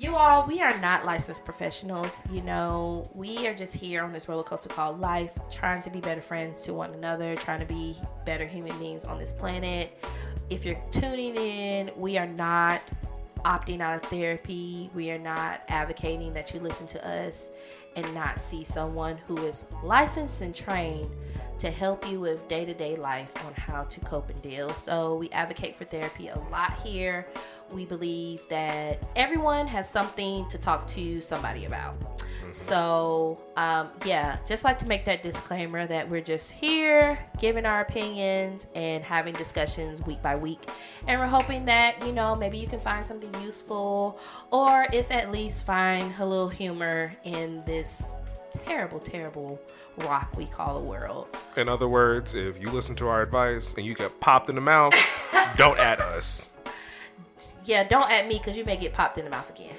You all, we are not licensed professionals. You know, we are just here on this roller coaster called life, trying to be better friends to one another, trying to be better human beings on this planet. If you're tuning in, we are not opting out of therapy. We are not advocating that you listen to us and not see someone who is licensed and trained to help you with day-to-day life on how to cope and deal. So we advocate for therapy a lot here. We believe that everyone has something to talk to somebody about. So, just like to make that disclaimer that we're just here giving our opinions and having discussions week by week. And we're hoping that, you know, maybe you can find something useful, or if at least find a little humor in this terrible, terrible rock we call the world. In other words, if you listen to our advice and you get popped in the mouth, don't at us. Yeah, don't at me because you may get popped in the mouth again.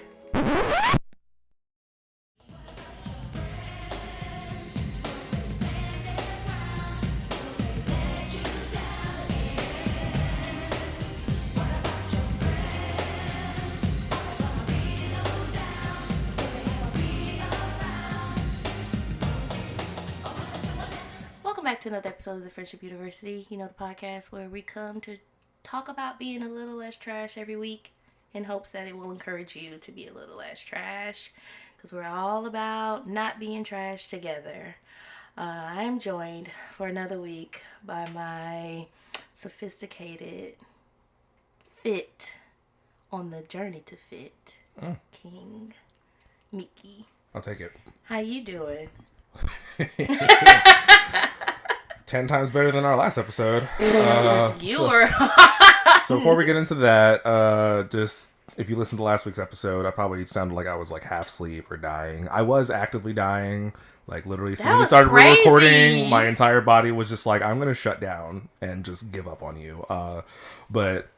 Welcome back to another episode of the Friendship University. You know, the podcast where we come to talk about being a little less trash every week in hopes that it will encourage you to be a little less trash, because we're all about not being trash together. I'm joined for another week by my sophisticated fit on the journey to fit King Mickey. I'll take it. How you doing? 10 times better than our last episode. You were. So before we get into that, just if you listen to last week's episode, I probably sounded like I was like half asleep or dying. I was actively dying. Like literally, as soon as we started recording, my entire body was just like, I'm gonna shut down and just give up on you. But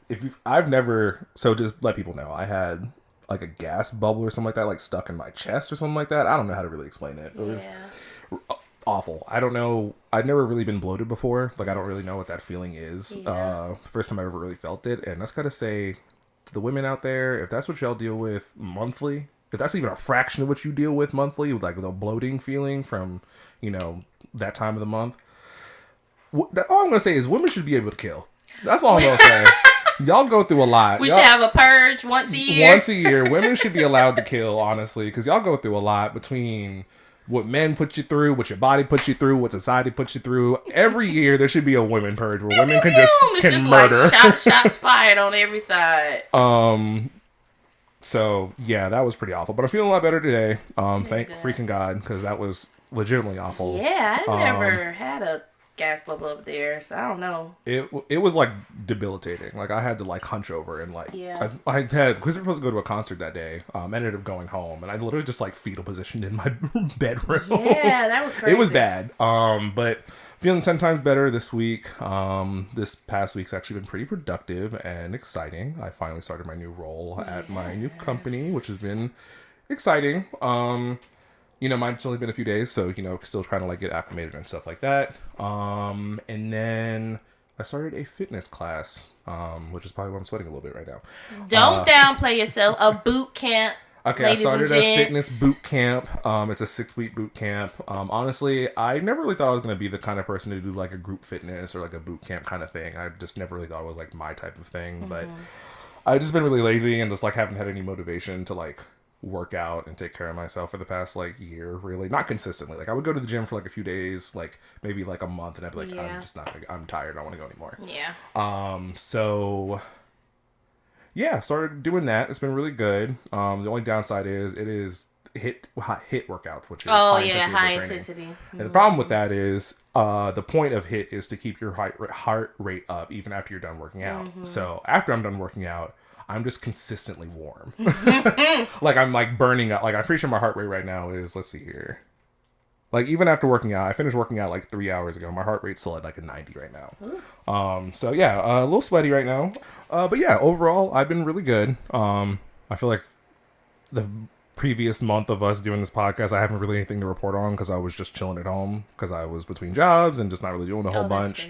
I've never. So just let people know, I had like a gas bubble or something like that, like stuck in my chest or something like that. I don't know how to really explain it. It was awful. I don't know. I've never really been bloated before. Like, I don't really know what that feeling is. First time I ever really felt it. And that's gotta say to the women out there, if that's what y'all deal with monthly, if that's even a fraction of what you deal with monthly, with like the bloating feeling from, you know, that time of the month, all I'm gonna say is women should be able to kill. That's all I'm gonna say. Y'all go through a lot. We should have a purge once a year. Once a year. Women should be allowed to kill, honestly, because y'all go through a lot between what men put you through, what your body puts you through, what society puts you through. Every year there should be a women purge where women can just murder. Like shots fired on every side. So yeah, that was pretty awful. But I'm feeling a lot better today. Thank freaking God, because that was legitimately awful. Yeah, I never had a gas bubble up there, so I don't know. It was like debilitating. Like I had to like hunch over and like I had, because we were supposed to go to a concert that day. Ended up going home and I literally just like fetal positioned in my bedroom. Yeah, that was crazy. It was bad. But feeling 10 times better this week. This past week's actually been pretty productive and exciting. I finally started my new role at my new company, which has been exciting. You know, mine's only been a few days, so, you know, still trying to, like, get acclimated and stuff like that. And then I started a fitness class, which is probably why I'm sweating a little bit right now. Don't downplay yourself. A boot camp. Okay, I started a fitness boot camp. It's a 6-week boot camp. Honestly, I never really thought I was going to be the kind of person to do, like, a group fitness or, like, a boot camp kind of thing. I just never really thought it was, like, my type of thing. But I've just been really lazy and just, like, haven't had any motivation to, like, work out and take care of myself for the past like year, really. Not consistently. Like I would go to the gym for like a few days, like maybe like a month, and I'd be like, I'm just not gonna, I'm tired, I don't want to go anymore. So yeah, started doing that. It's been really good. The only downside is it is hit workout, which is high intensity. And the problem with that is the point of hit is to keep your heart rate up even after you're done working out. So after I'm done working out, I'm just consistently warm. Like I'm like burning up. Like I'm pretty sure my heart rate right now is, let's see here. Like even after working out, I finished working out like 3 hours ago. My heart rate's still at like a 90 right now. So yeah, a little sweaty right now. But yeah, overall I've been really good. I feel like the previous month of us doing this podcast, I haven't really anything to report on because I was just chilling at home because I was between jobs and just not really doing a whole bunch.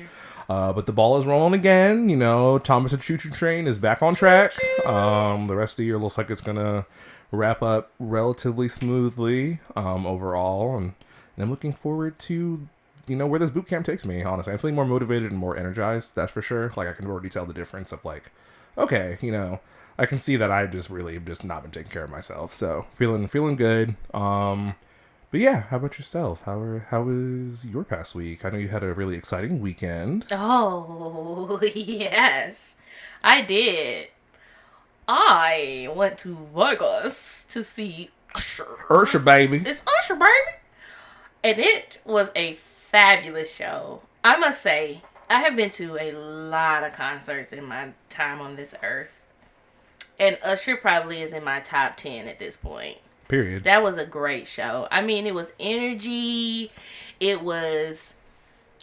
But the ball is rolling again. You know, Thomas and Choo Choo Train is back on track. The rest of the year looks like it's gonna wrap up relatively smoothly overall, and I'm looking forward to where this boot camp takes me. Honestly, I'm feeling more motivated and more energized. That's for sure. Like I can already tell the difference of like, okay, I can see that I just really have just not been taking care of myself. So feeling good. But yeah, how about yourself? How was your past week? I know you had a really exciting weekend. Oh, yes. I did. I went to Vegas to see Usher, baby. It's Usher, baby. And it was a fabulous show. I must say, I have been to a lot of concerts in my time on this earth. And Usher probably is in my top 10 at this point. Period. That was a great show. I mean, it was energy. It was,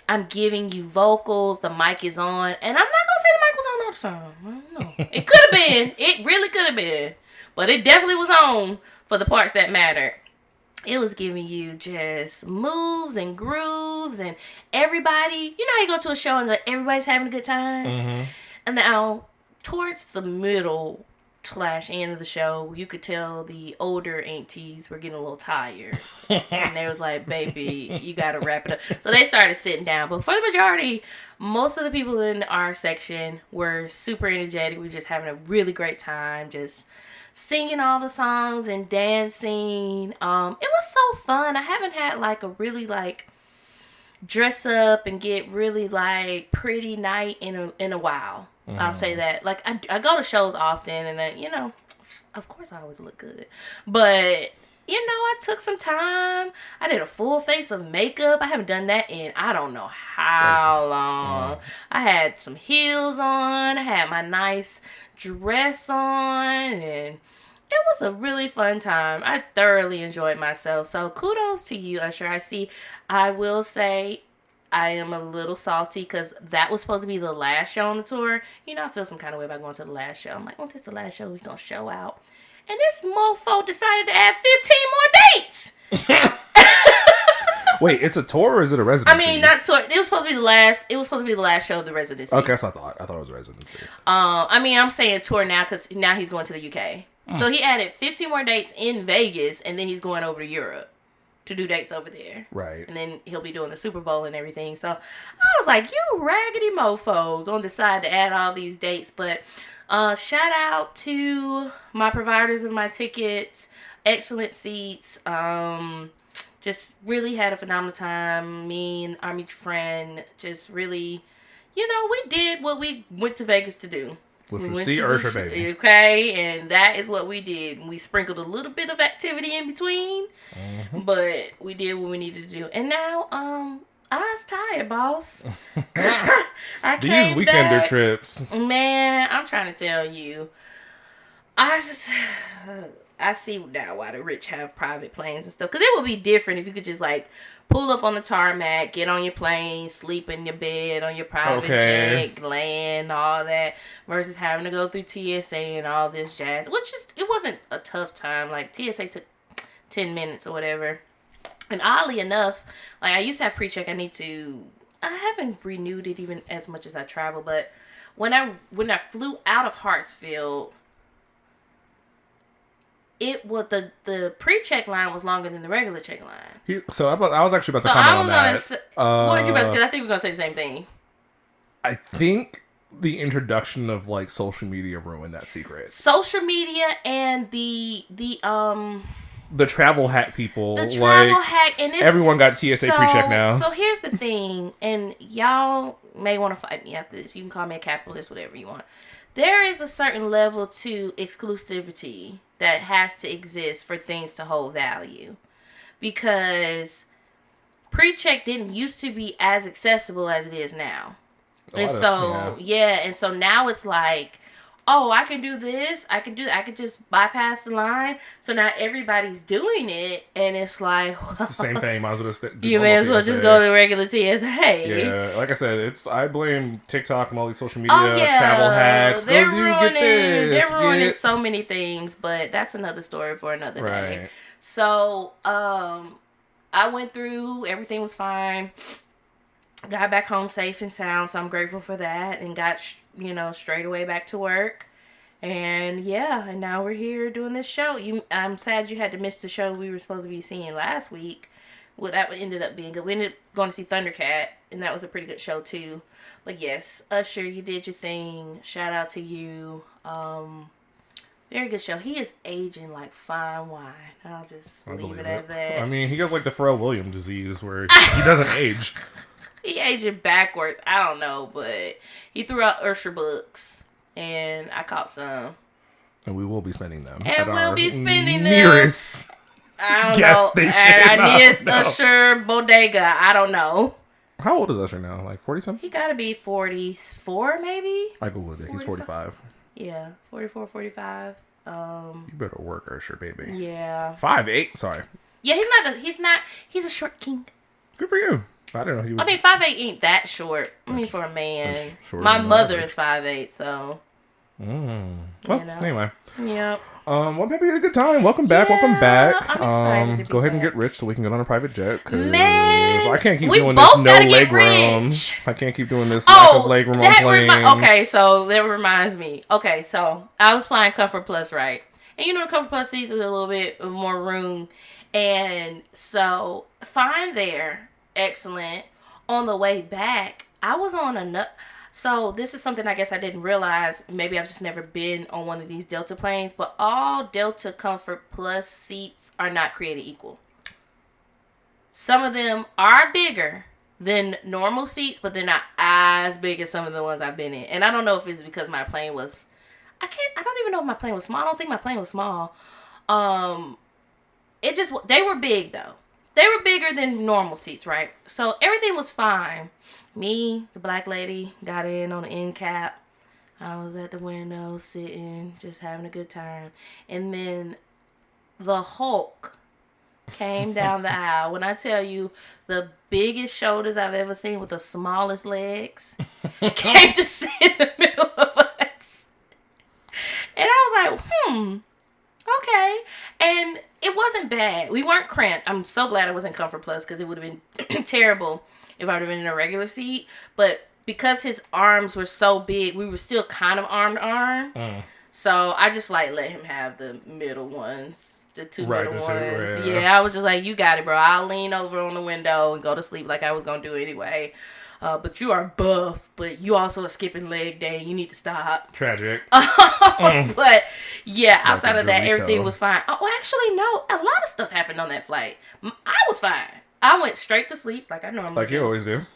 I'm giving you vocals. The mic is on. And I'm not going to say the mic was on all the time. I don't know. It could have been. It really could have been. But it definitely was on for the parts that mattered. It was giving you just moves and grooves and everybody. You know how you go to a show and everybody's having a good time? Mm-hmm. And now, towards the middle / end of the show, you could tell the older aunties were getting a little tired. And they was like, baby, you got to wrap it up. So they started sitting down. But for the majority, most of the people in our section were super energetic. We were just having a really great time. Just singing all the songs and dancing. It was so fun. I haven't had like a really like dress up and get really like pretty night in a while. I'll say that. Like I go to shows often, and of course I always look good, but I took some time. I did a full face of makeup. I haven't done that in I don't know how long. I had some heels on. I had my nice dress on, and it was a really fun time. I thoroughly enjoyed myself. So kudos to you, Usher. I will say I am a little salty because that was supposed to be the last show on the tour. I feel some kind of way about going to the last show. I'm like, this is the last show. We're going to show out. And this mofo decided to add 15 more dates. Wait, it's a tour or is it a residency? I mean, not tour. It was supposed to be the last. It was supposed to be the last show of the residency. Okay, that's what I thought. I thought it was a residency. I'm saying tour now because now he's going to the UK. So he added 15 more dates in Vegas, and then he's going over to Europe to do dates over there. Right. And then he'll be doing the Super Bowl and everything. So I was like, you raggedy mofo gonna decide to add all these dates. But shout out to my providers of my tickets. Excellent seats. Just really had a phenomenal time. Me and our mutual friend just really, we did what we went to Vegas to do. Which was see Usher, baby. Okay, and that is what we did. We sprinkled a little bit of activity in between, but we did what we needed to do. And now, I was tired, boss. These weekender trips. Man, I'm trying to tell you. I see now why the rich have private planes and stuff. Because it would be different if you could just, like, pull up on the tarmac, get on your plane, sleep in your bed on your private jet, land, all that, versus having to go through TSA and all this jazz. It wasn't a tough time. Like, TSA took 10 minutes or whatever. And oddly enough, like, I used to have pre-check. I haven't renewed it even as much as I travel, but when I flew out of Hartsfield, it was the pre-check line was longer than the regular check line. So I was actually about to comment on that. What did you about to say? I think we're gonna say the same thing. I think the introduction of like social media ruined that secret. Social media and the travel hack people. The travel hack, and everyone got TSA pre-check now. So here's the thing, and y'all may want to fight me after this. You can call me a capitalist, whatever you want. There is a certain level to exclusivity that has to exist for things to hold value. Because pre-check didn't used to be as accessible as it is now. And so now it's like, oh, I can do this. I can just bypass the line. So now everybody's doing it, and it's like, well, same thing. Might as well just you may as well just go to regular TSA. Yeah, like I said, I blame TikTok and all these social media travel hacks. They're ruining so many things, but that's another story for another day. So, I went through. Everything was fine. got back home safe and sound, so I'm grateful for that, and got straight away back to work. And yeah, and now we're here doing this show. I'm sad you had to miss the show we were supposed to be seeing last week. Well, that ended up being good. We ended up going to see Thundercat, and that was a pretty good show too. But yes, Usher, you did your thing. Shout out to you. Very good show. He is aging like fine wine. I'll just leave it at that. I mean, he has like the Pharrell Williams disease where he doesn't age. He aging backwards. I don't know, but he threw out Usher books, and I caught some. And we will be spending them. And we'll be spending them. Nearest I don't know. And I need Usher bodega. I don't know. How old is Usher now? Like 40 something? He gotta be 44 maybe? I googled it. He's 45. Yeah, 44, 45. You better work, Usher, baby. Yeah. 5'8". Sorry. Yeah, he's a short king. Good for you. I don't know. He was, 5'8" ain't that short. I mean, for a man. My mother is 5'8", so. Well, anyway. Yep. Well, maybe a good time. Welcome back. Welcome back. I'm excited to be go ahead back. and get rich so we can get on a private jet. Man, I can't keep we doing both this no gotta get leg room. rich. I can't keep doing this lack of leg room on planes. Okay, so that reminds me. Okay, so I was flying Comfort Plus, right? And the Comfort Plus seats is a little bit more room. And so, fine there. Excellent. On the way back, I was on a... So, this is something I guess I didn't realize. Maybe I've just never been on one of these Delta planes. But all Delta Comfort Plus seats are not created equal. Some of them are bigger than normal seats, but they're not as big as some of the ones I've been in. And I don't know if it's because my plane was... I don't even know if my plane was small. I don't think my plane was small. They were big, though. They were bigger than normal seats, right? So, everything was fine. Me, the black lady, got in on the end cap. I was at the window, sitting, just having a good time. And then the Hulk came down the aisle. When I tell you the biggest shoulders I've ever seen with the smallest legs came to sit in the middle of us. And I was like, okay. And it wasn't bad. We weren't cramped. I'm so glad I was in Comfort Plus because it would have been terrible if I would have been in a regular seat. But because his arms were so big, we were still kind of arm to arm. So I just let him have the middle ones. The two middle ones. Yeah, I was just like, you got it, bro. I'll lean over on the window and go to sleep like I was going to do anyway. But you are buff, but you also are skipping leg day. You need to stop. Tragic. But yeah, outside of that, everything was fine. Oh, actually, no. A lot of stuff happened on that flight. I was fine. I went straight to sleep like I normally do. Like you always do.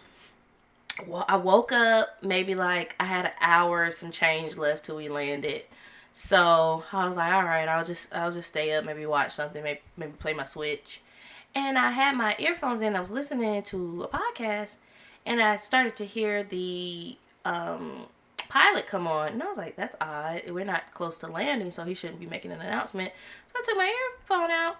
Well, I woke up maybe I had an hour, some change left till we landed. So I was like, all right, I'll just stay up, maybe watch something, maybe play my Switch. And I had my earphones in. I was listening to a podcast. And I started to hear the pilot come on. And I was like, that's odd. We're not close to landing, so he shouldn't be making an announcement. So I took my earphone out.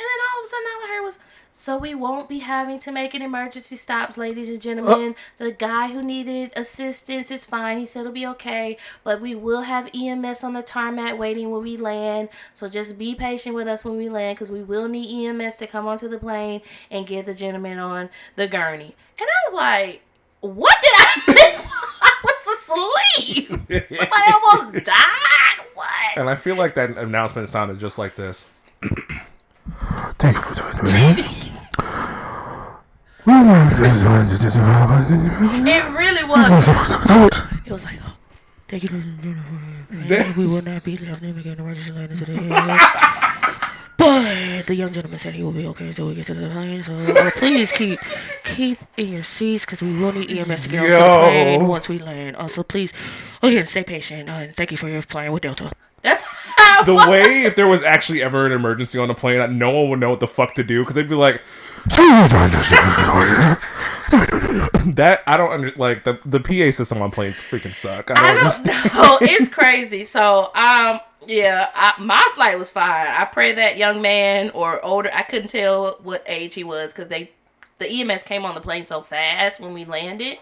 And then all of a sudden, all I heard was, so we won't be having to make an emergency stops, ladies and gentlemen. The guy who needed assistance is fine. He said it'll be okay. But we will have EMS on the tarmac waiting when we land. So just be patient with us when we land because we will need EMS to come onto the plane and get the gentleman on the gurney. And I was like, what did I miss while I was asleep? Somebody almost died? What? And I feel like that announcement sounded just like this. Thank you for joining me. It really was. It was like, oh, thank you. We will not be left to make an emergency landing today. But the young gentleman said he will be okay until we get to the plane. So please keep in your seats because we will need EMS to get onto the plane once we land. Also, please, again, stay patient. And thank you for flying with Delta. That's how the way if there was actually ever an emergency on a plane, no one would know what the fuck to do because they'd be like, that I don't under like the PA system on planes freaking suck. I don't know. It's crazy. So my flight was fine. I pray that young man or older. I couldn't tell what age he was because the EMS came on the plane so fast when we landed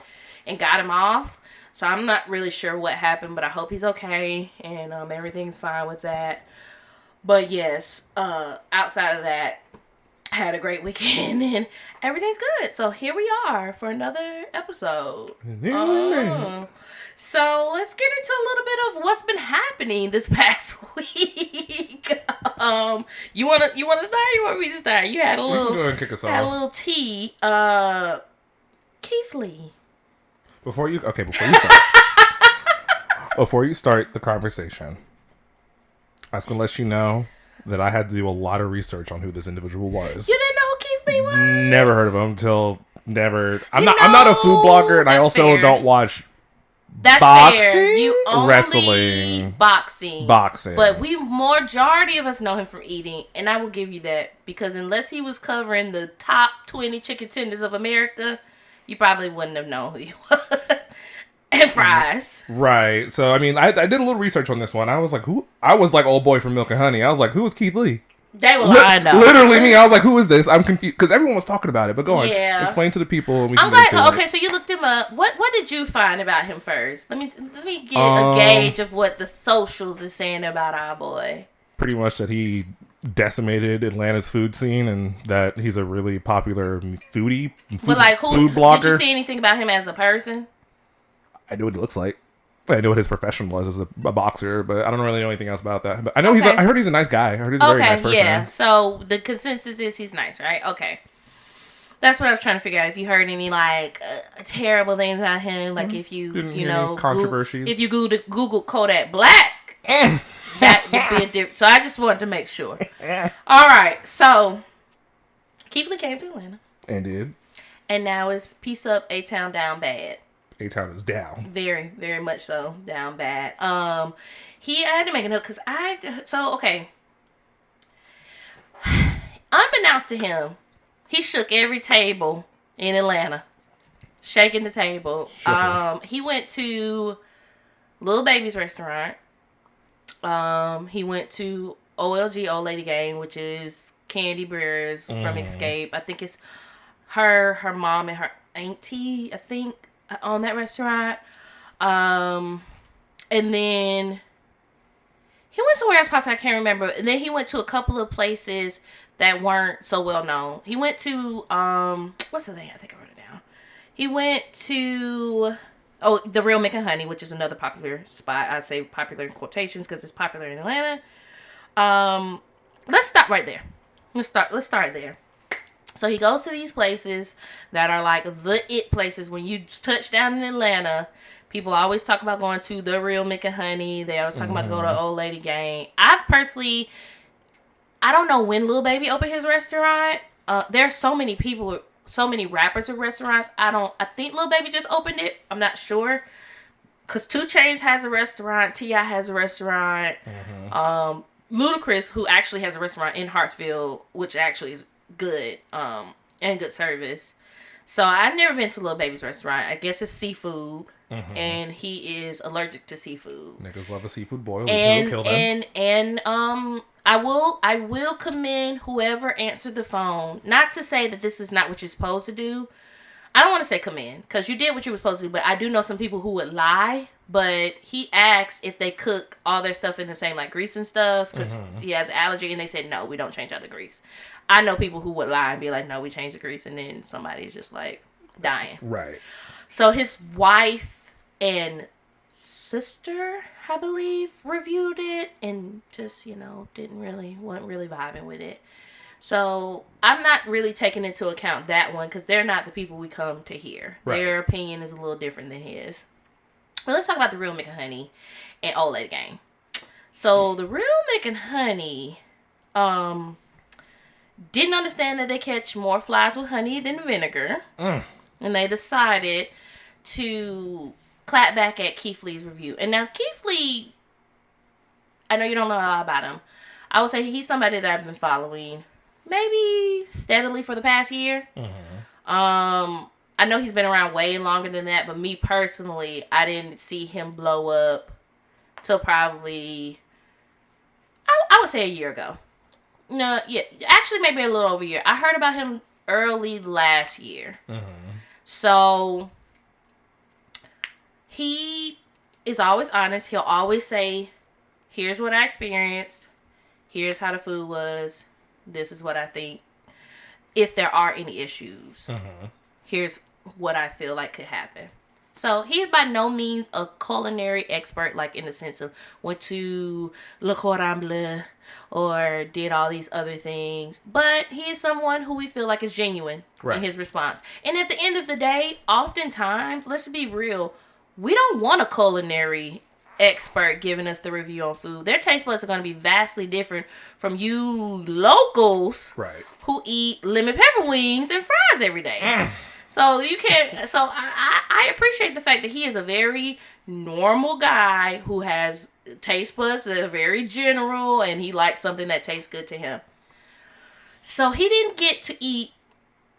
and got him off. So I'm not really sure what happened, but I hope he's okay and everything's fine with that. But yes, outside of that, I had a great weekend and everything's good. So here we are for another episode. So let's get into a little bit of what's been happening this past week. You wanna start? You want me to start? You had a little. Go ahead and kick us off. Had a little tea. Keith Lee. Before you start, before you start the conversation, I was gonna let you know that I had to do a lot of research on who this individual was. You didn't know who Keith Lee was? Never heard of him until never. I'm not a food blogger, and I also don't watch. That's boxing, fair. You only wrestling, boxing. But majority of us know him from eating, and I will give you that because unless he was covering the top 20 chicken tenders of America, you probably wouldn't have known who he was. And fries. Right. So I mean, I did a little research on this one. I was like, who? I was like old boy from Milk and Honey. I was like, who is Keith Lee? They were lying though. Literally me. I was like, who is this? I'm confused because everyone was talking about it. But go on, explain to the people. And we I'm glad. Okay, so you looked him up. What did you find about him first? Let me get a gauge of what the socials is saying about our boy. Pretty much that he decimated Atlanta's food scene and that he's a really popular foodie, food blogger. Did you see anything about him as a person? I know what he looks like. I know what his profession was as a boxer, but I don't really know anything else about that. But I know I heard he's a nice guy. I heard he's a very nice person. Yeah. So the consensus is he's nice, right? Okay. That's what I was trying to figure out. If you heard any terrible things about him, like if you controversies, if you Google Kodak Black, that would be a different. So I just wanted to make sure. All right. So Keith Lee came to Atlanta and did, and now it's peace up, A-Town down bad. A-Town is down. Very, very much so. Down bad. He had to make a note because okay. Unbeknownst to him, he shook every table in Atlanta. Shaking the table. He went to Lil Baby's restaurant. He went to OLG, Old Lady Gang, which is Candy Bears from Escape. I think it's her mom and her auntie, I think, on that restaurant. And then he went somewhere else possibly, I can't remember. And then he went to a couple of places that weren't so well known. He went to what's the thing? I think I wrote it down. He went to the Real Milk and Honey, which is another popular spot. I say popular in quotations because it's popular in Atlanta. Let's stop right there. Let's start there. So he goes to these places that are like the it places. When you touch down in Atlanta, people always talk about going to the Real Milk and Honey. They always talk about going to Old Lady Gang. I don't know when Lil Baby opened his restaurant. There's so many people, so many rappers with restaurants. I think Lil Baby just opened it. I'm not sure. Because 2 Chainz has a restaurant. T.I. has a restaurant. Ludacris, who actually has a restaurant in Hartsville, which actually is good and good service. So I've never been to Lil Baby's restaurant. I guess it's seafood, and he is allergic to seafood. Niggas love a seafood boil. And kill them. And I will commend whoever answered the phone. Not to say that this is not what you're supposed to do. I don't want to say commend because you did what you were supposed to do. But I do know some people who would lie. But he asked if they cook all their stuff in the same grease and stuff because he has an allergy, and they said no, we don't change out the grease. I know people who would lie and be like, no, we changed the grease, and then somebody's just dying. Right. So his wife and sister, I believe, reviewed it and just, wasn't really vibing with it. So I'm not really taking into account that one because they're not the people we come to hear. Right. Their opinion is a little different than his. But let's talk about the Real Milk and Honey and Old Lady Gang. So the Real Milk and Honey, didn't understand that they catch more flies with honey than vinegar. And they decided to clap back at Keith Lee's review. And now Keith Lee, I know you don't know a lot about him. I would say he's somebody that I've been following maybe steadily for the past year. I know he's been around way longer than that, but me personally, I didn't see him blow up till probably, I would say a year ago. No, yeah, actually maybe a little over a year. I heard about him early last year. So he is always honest. He'll always say, here's what I experienced. Here's how the food was. This is what I think. if there are any issues, here's what I feel like could happen. So he's by no means a culinary expert, like in the sense of went to Le Cordon Bleu or did all these other things. But he is someone who we feel like is genuine in his response. And at the end of the day, oftentimes, let's be real, we don't want a culinary expert giving us the review on food. Their taste buds are going to be vastly different from you locals who eat lemon pepper wings and fries every day. So you can't. So I appreciate the fact that he is a very normal guy who has taste buds that are very general, and he likes something that tastes good to him. So he didn't get to eat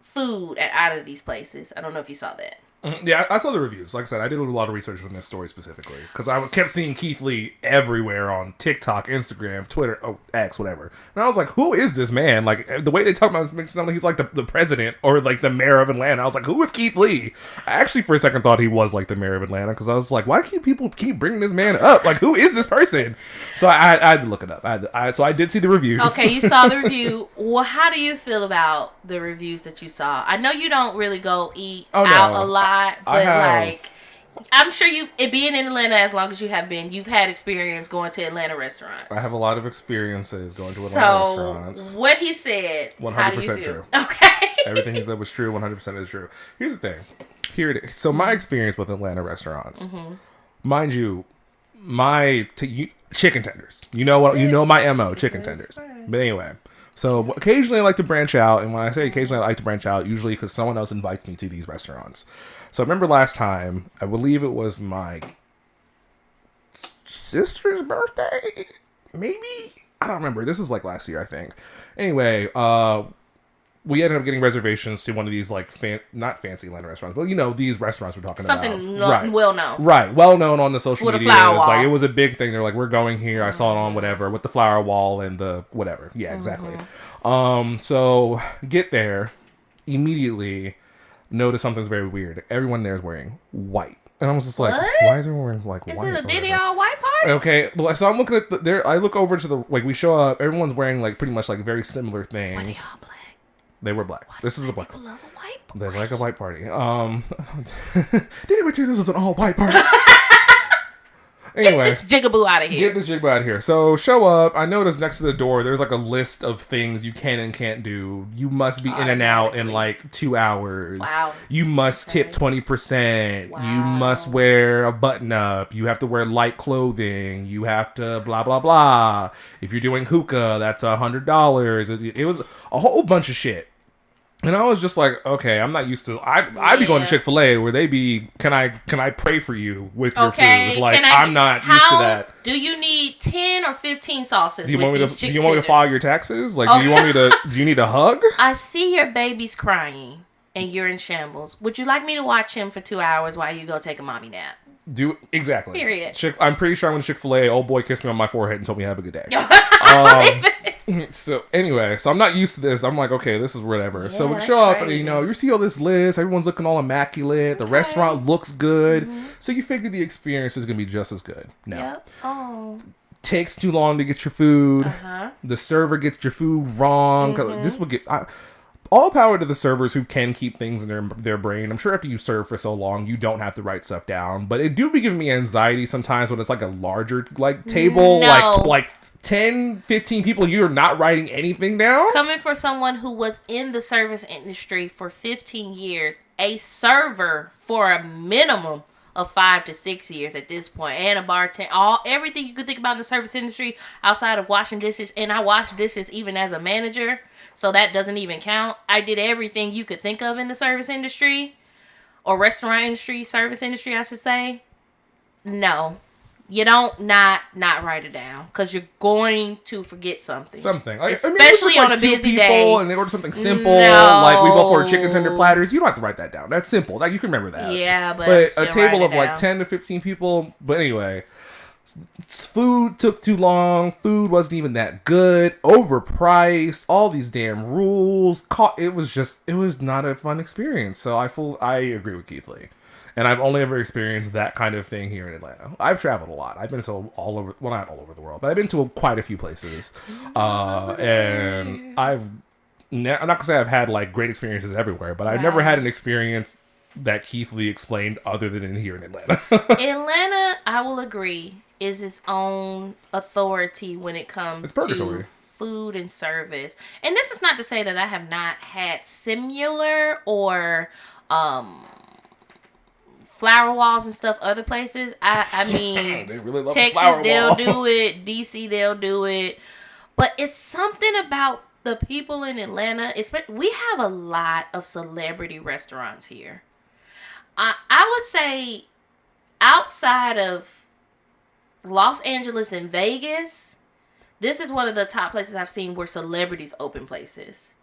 food at either of these places. I don't know if you saw that. Yeah, I saw the reviews. Like I said, I did a lot of research on this story specifically because I kept seeing Keith Lee everywhere on TikTok, Instagram, Twitter, X, whatever. And I was like, who is this man? Like, the way they talk about him makes it sound like he's like the president or like the mayor of Atlanta. I was like, who is Keith Lee? I actually, for a second, thought he was like the mayor of Atlanta because I was like, why keep people bringing this man up? Like, who is this person? So I had to look it up. So I did see the reviews. Okay, you saw the review. Well, how do you feel about the reviews that you saw? I know you don't really go eat out a lot. But like, I'm sure being in Atlanta as long as you have been, you've had experience going to Atlanta restaurants. I have a lot of experiences going to Atlanta restaurants. What he said, 100% true. Okay. Everything he said was true. 100% is true. Here's the thing. Here it is. So my experience with Atlanta restaurants, mind you, chicken tenders. You know what? You know my MO, chicken tenders. But anyway. So occasionally I like to branch out, and when I say occasionally I like to branch out, usually because someone else invites me to these restaurants. So I remember last time, I believe it was my sister's birthday, maybe? I don't remember. This was like last year, I think. Anyway, we ended up getting reservations to one of these like not fancy Atlanta restaurants, but you know these restaurants we're talking about. Something well known. Right, well known on the social with media. A flower wall. Like it was a big thing. They're like, we're going here. I saw it on whatever with the flower wall and the whatever. Yeah, exactly. So get there immediately. Notice something's very weird. Everyone there is wearing white. And I was just like, why is everyone wearing like white? Is it a Diddy all white party? Okay, so I'm looking at there. I look over to the like we show up. Everyone's wearing like pretty much like very similar things. Why they all black? They were black. This is a black. People love a white party. They like a white party. Didn't we tell you this is an all white party? Anyway, get this jigaboo out of here. Get this jigaboo out of here. So show up. I noticed next to the door there's like a list of things you can and can't do. You must be in and out in like 2 hours. Wow. You must tip 20%. Wow. You must wear a button up. You have to wear light clothing. You have to blah blah blah. If you're doing hookah, that's $100. It was a whole bunch of shit. And I was just like, okay, I'm not used to. I'd be going to Chick-fil-A where they be, can I pray for you with your food? Like I'm not used to that. Do you need 10 or 15 sauces? Do you want me to file your taxes? Like, do you need a hug? I see your baby's crying and you're in shambles. Would you like me to watch him for 2 hours while you go take a mommy nap? Exactly. Period. I'm pretty sure I went to Chick-fil-A. Old boy kissed me on my forehead and told me have a good day. So anyway, so I'm not used to this. I'm like, okay, this is whatever. Yeah, so we show up and you see all this list. Everyone's looking all immaculate. The restaurant looks good. So you figure the experience is gonna be just as good. No. Yep. Oh. Takes too long to get your food. The server gets your food wrong. This will get. All power to the servers who can keep things in their brain. I'm sure after you serve for so long, you don't have to write stuff down. But it do be giving me anxiety sometimes when it's like a larger like table, like 10, 15 people, you're not writing anything down? Coming for someone who was in the service industry for 15 years, a server for a minimum of 5 to 6 years at this point, and a bartender, everything you could think about in the service industry outside of washing dishes, and I wash dishes even as a manager, so that doesn't even count. I did everything you could think of in the service industry, or restaurant industry, service industry, I should say. No. You don't not write it down because you're going to forget something. Like, especially on a busy day. And they order something simple, like we both order chicken tender platters. You don't have to write that down. That's simple. Like you can remember that. Yeah, but a table of like 10 to 15 people. But anyway, food took too long. Food wasn't even that good. Overpriced. All these damn rules. It was not a fun experience. So I agree with Keith Lee. And I've only ever experienced that kind of thing here in Atlanta. I've traveled a lot. I've been to all over, well, not all over the world, but I've been to quite a few places. And I've I'm not gonna say I've had like great experiences everywhere, but I've never had an experience that Keith Lee explained other than in here in Atlanta. Atlanta, I will agree, is its own authority when it comes to food and service. And this is not to say that I have not had similar or flower walls and stuff other places. I mean, they really love Texas, they'll do it. DC, they'll do it. But it's something about the people in Atlanta. We have a lot of celebrity restaurants here. I would say outside of Los Angeles and Vegas, this is one of the top places I've seen where celebrities open places.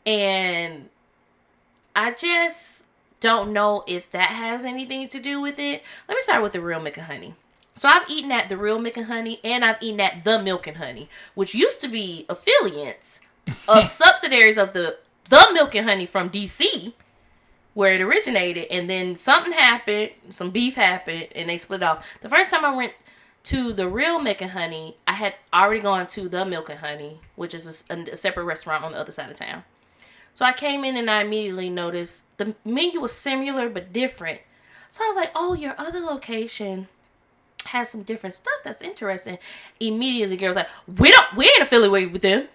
And I just don't know if that has anything to do with it. Let me start with the Real Milk and Honey. So I've eaten at the Real Milk and Honey, and I've eaten at the Milk and Honey, which used to be affiliates of subsidiaries of the Milk and Honey from DC, where it originated. And then something happened, some beef happened, and they split off. The first time I went to the Real Milk and Honey, I had already gone to the Milk and Honey, which is a separate restaurant on the other side of town. So I came in and I immediately noticed the menu was similar but different. So I was like, oh, your other location has some different stuff. That's interesting. Immediately the girl was like, we ain't affiliated with them.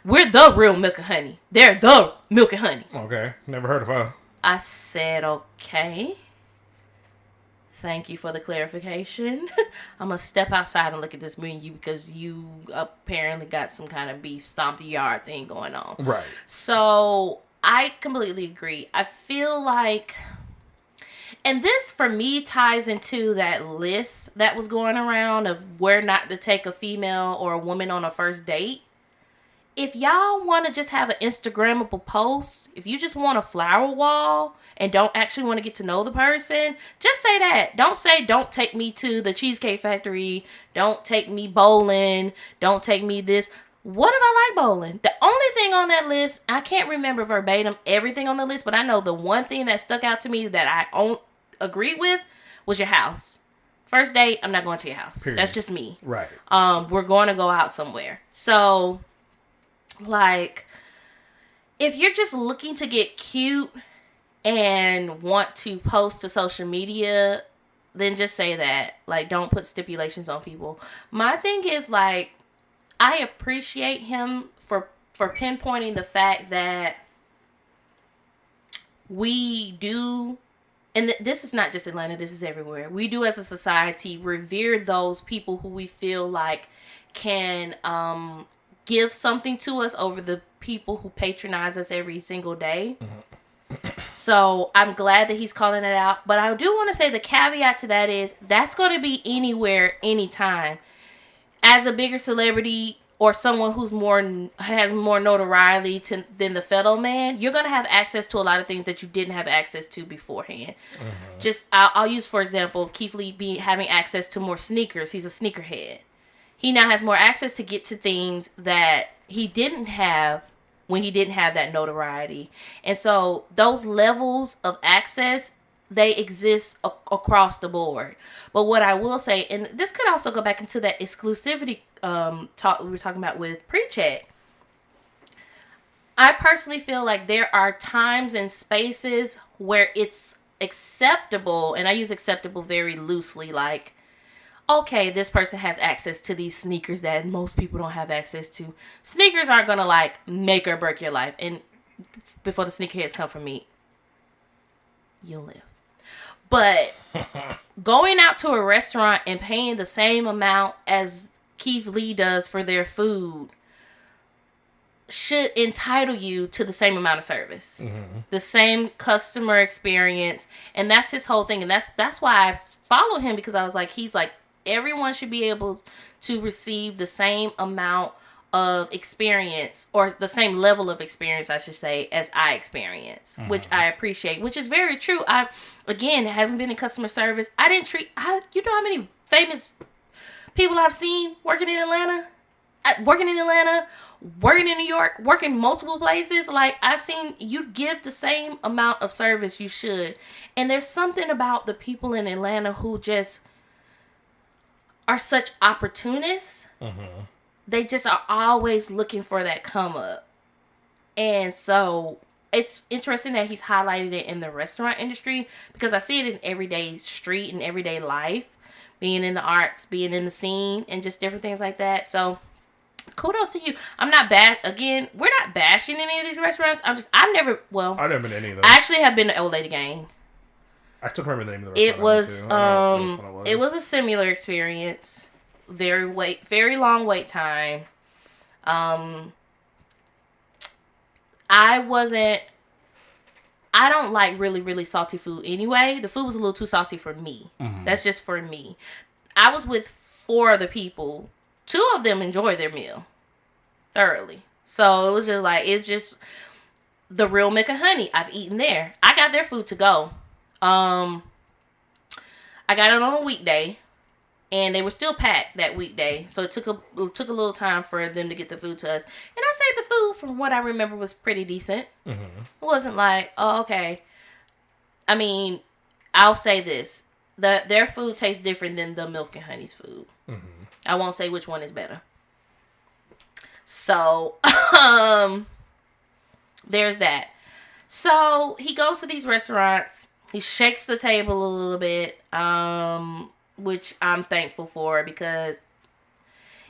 We're the Real Milk and Honey. They're the Milk and Honey. Okay. Never heard of her. I said, okay. Thank you for the clarification. I'm going to step outside and look at this menu because you apparently got some kind of beef stomp the yard thing going on. Right. So I completely agree. I feel like, and this for me ties into that list that was going around of where not to take a female or a woman on a first date. If y'all want to just have an Instagrammable post, if you just want a flower wall and don't actually want to get to know the person, just say that. Don't say, don't take me to the Cheesecake Factory. Don't take me bowling. Don't take me this. What if I like bowling? The only thing on that list, I can't remember verbatim everything on the list, but I know the one thing that stuck out to me that I agreed with was your house. First date, I'm not going to your house. Period. That's just me. Right. We're going to go out somewhere. So, like, if you're just looking to get cute and want to post to social media, then just say that. Like, don't put stipulations on people. My thing is, like, I appreciate him for pinpointing the fact that we do, and this is not just Atlanta, this is everywhere. We do as a society revere those people who we feel like can give something to us over the people who patronize us every single day. So I'm glad that he's calling it out. But I do want to say the caveat to that is that's going to be anywhere, anytime. As a bigger celebrity or someone who's has more notoriety than the fellow man, you're going to have access to a lot of things that you didn't have access to beforehand. Just I'll use, for example, Keith Lee having access to more sneakers. He's a sneakerhead. He now has more access to get to things that he didn't have when he didn't have that notoriety. And so those levels of access, they exist across the board. But what I will say, and this could also go back into that exclusivity talk we were talking about with Pre-Check. I personally feel like there are times and spaces where it's acceptable, and I use acceptable very loosely, like, okay, this person has access to these sneakers that most people don't have access to. Sneakers aren't going to, like, make or break your life. And before the sneakerheads come for me, you'll live. But going out to a restaurant and paying the same amount as Keith Lee does for their food should entitle you to the same amount of service. The same customer experience. And that's his whole thing. And that's why I follow him, because I was like, he's like, everyone should be able to receive the same amount of experience, or the same level of experience, I should say, as I experience, which I appreciate, which is very true. I, again, haven't been in customer service. You know how many famous people I've seen working in Atlanta, working in New York, working multiple places. Like, I've seen you give the same amount of service you should. And there's something about the people in Atlanta who just are such opportunists. They just are always looking for that come up. And so it's interesting that he's highlighted it in the restaurant industry because I see it in everyday street and everyday life, being in the arts, being in the scene, and just different things like that. So kudos to you. I'm not bad. Again, we're not bashing any of these restaurants. I've never been to any of them. I actually have been to Old Lady Gang. I still remember the name of the restaurant. It was a similar experience. Very long wait time. I don't like really, really salty food anyway. The food was a little too salty for me. Mm-hmm. That's just for me. I was with 4 other people. 2 of them enjoyed their meal thoroughly. So it was just like, it's just the real Milk and Honey. I've eaten there. I got their food to go. I got it on a weekday. And they were still packed that weekday. So it took a little time for them to get the food to us. And I say the food, from what I remember, was pretty decent. Mm-hmm. It wasn't like, oh, okay. I mean, I'll say this. Their food tastes different than the Milk and Honey's food. Mm-hmm. I won't say which one is better. So, there's that. So, he goes to these restaurants. He shakes the table a little bit. Which I'm thankful for, because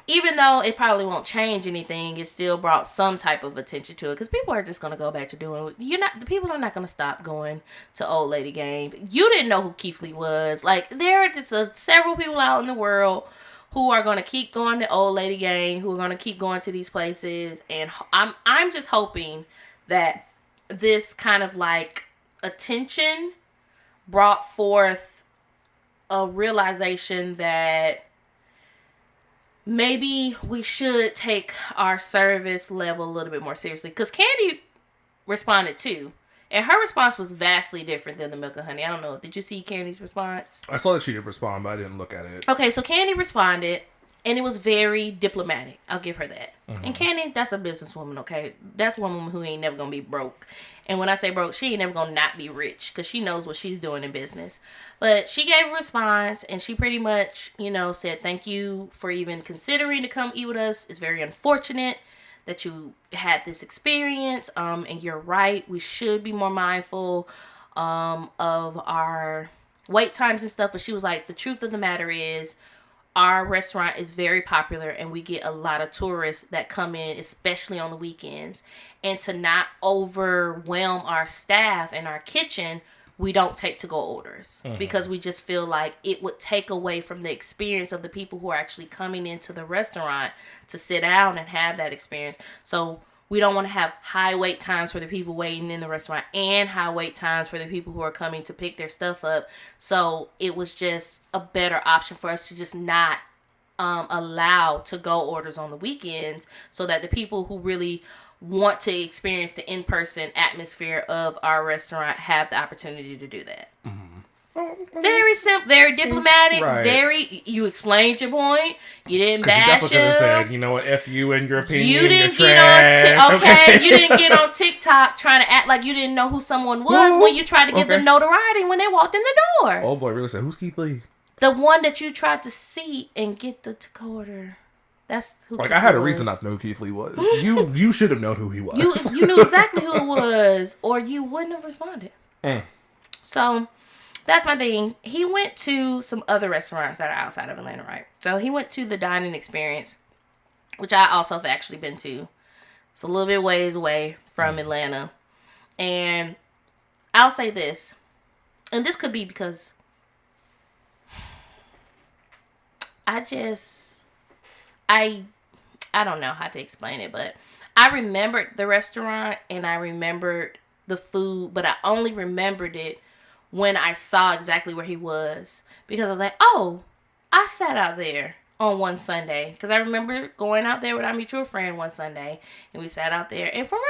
even though it probably won't change anything, it still brought some type of attention to it, because people are just going to go back to doing the people are not going to stop going to Old Lady Gang. You didn't know who Keith Lee was. Like, there are just several people out in the world who are going to keep going to Old Lady Gang, who are going to keep going to these places, and I'm just hoping that this kind of like attention brought forth a realization that maybe we should take our service level a little bit more seriously. Because Candy responded too. And her response was vastly different than the Milk and Honey. I don't know. Did you see Candy's response? I saw that she did respond, but I didn't look at it. Okay, so Candy responded, and it was very diplomatic. I'll give her that. Mm-hmm. And Candy, that's a businesswoman, okay? That's one woman who ain't never going to be broke. And when I say broke, she ain't never going to not be rich, because she knows what she's doing in business. But she gave a response, and she pretty much, said, thank you for even considering to come eat with us. It's very unfortunate that you had this experience. And you're right. We should be more mindful of our wait times and stuff. But she was like, the truth of the matter is, our restaurant is very popular, and we get a lot of tourists that come in, especially on the weekends. And to not overwhelm our staff and our kitchen, we don't take to-go orders. Mm-hmm. Because we just feel like it would take away from the experience of the people who are actually coming into the restaurant to sit down and have that experience. So we don't want to have high wait times for the people waiting in the restaurant and high wait times for the people who are coming to pick their stuff up. So it was just a better option for us to just not allow to-go orders on the weekends, so that the people who really want to experience the in-person atmosphere of our restaurant have the opportunity to do that. Mm-hmm. Very simple, very diplomatic, right. You explained your point. You didn't bash him. You definitely could have said, you know what, F you and your opinion. You didn't get on you didn't get on TikTok trying to act like you didn't know who someone was when you tried to give them notoriety when they walked in the door. Oh boy, really said, who's Keith Lee? The one that you tried to see and get the to-go order. That's who. Like, I had a reason not to know who Keith Lee was. You should have known who he was. You knew exactly who it was, or you wouldn't have responded. So that's my thing. He went to some other restaurants that are outside of Atlanta, right? So he went to the Dining Experience, which I also have actually been to. It's a little bit ways away from Atlanta. And I'll say this, and this could be because I don't know how to explain it, but I remembered the restaurant and I remembered the food, but I only remembered it when I saw exactly where he was, because I was like, oh, I sat out there on one Sunday, because I remember going out there with our mutual friend one Sunday, and we sat out there, and from what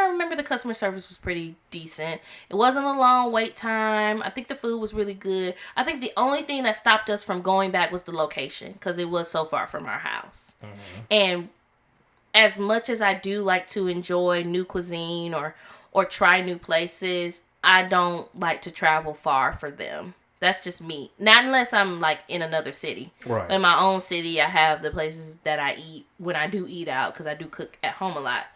I remember the customer service was pretty decent. It wasn't a long wait time. I think the food was really good. I think the only thing that stopped us from going back was the location, because it was so far from our house. Mm-hmm. And as much as I do like to enjoy new cuisine or try new places, I don't like to travel far for them. That's just me. Not unless I'm like in another city. Right. In my own city, I have the places that I eat when I do eat out, because I do cook at home a lot.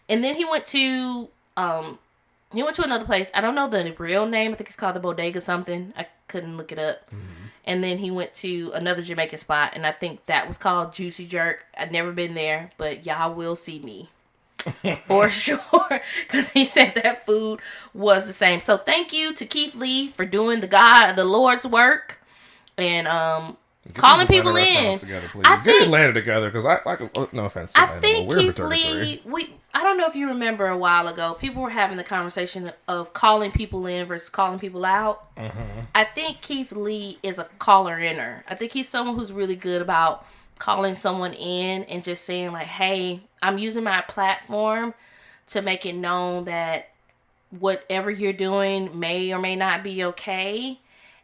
And then he went to another place. I don't know the real name. I think it's called the Bodega something. I couldn't look it up. Mm-hmm. And then he went to another Jamaican spot, and I think that was called Juicy Jerk. I'd never been there, but y'all will see me. For sure. Because he said that food was the same. So thank you to Keith Lee for doing the Lord's work. And calling people in. Together, get Atlanta together, because I no offense to Atlanta, I think Keith Lee, I don't know if you remember a while ago, people were having the conversation of calling people in versus calling people out. Mm-hmm. I think Keith Lee is a caller-inner. I think he's someone who's really good about calling someone in and just saying like, hey, I'm using my platform to make it known that whatever you're doing may or may not be okay.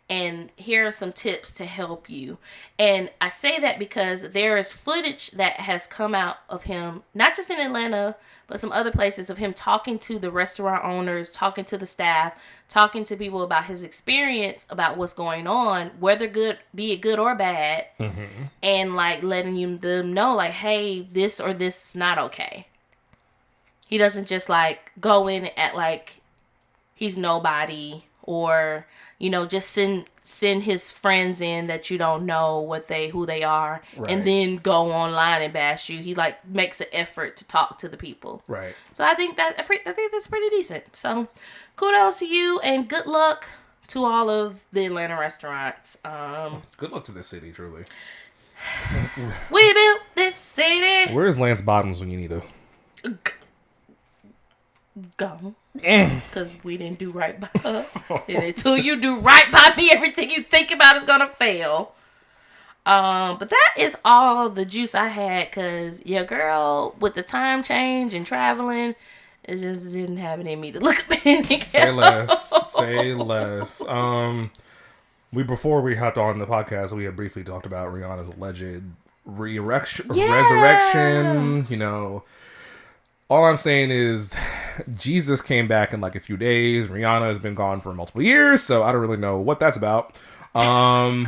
And here are some tips to help you. And I say that because there is footage that has come out of him, not just in Atlanta, but some other places, of him talking to the restaurant owners, talking to the staff, talking to people about his experience, about what's going on, whether be it good or bad, mm-hmm. and like letting them know like, hey, this or this is not okay. He doesn't just like go in at like he's nobody, or just send his friends in that you don't know who they are, right. And then go online and bash you. He like makes an effort to talk to the people, right? So I think that's pretty decent. So kudos to you, and good luck to all of the Atlanta restaurants. Good luck to this city, truly. We built this city. Where is Lance Bottoms when you need to go? Because we didn't do right by her. And until you do right by me, everything you think about is gonna fail. But that is all the juice I had, because your girl, with the time change and traveling, it just didn't have it in me to look up anything. Say less. Before we hopped on the podcast, we had briefly talked about Rihanna's alleged resurrection. All I'm saying is Jesus came back in like a few days. Rihanna has been gone for multiple years, so I don't really know what that's about. I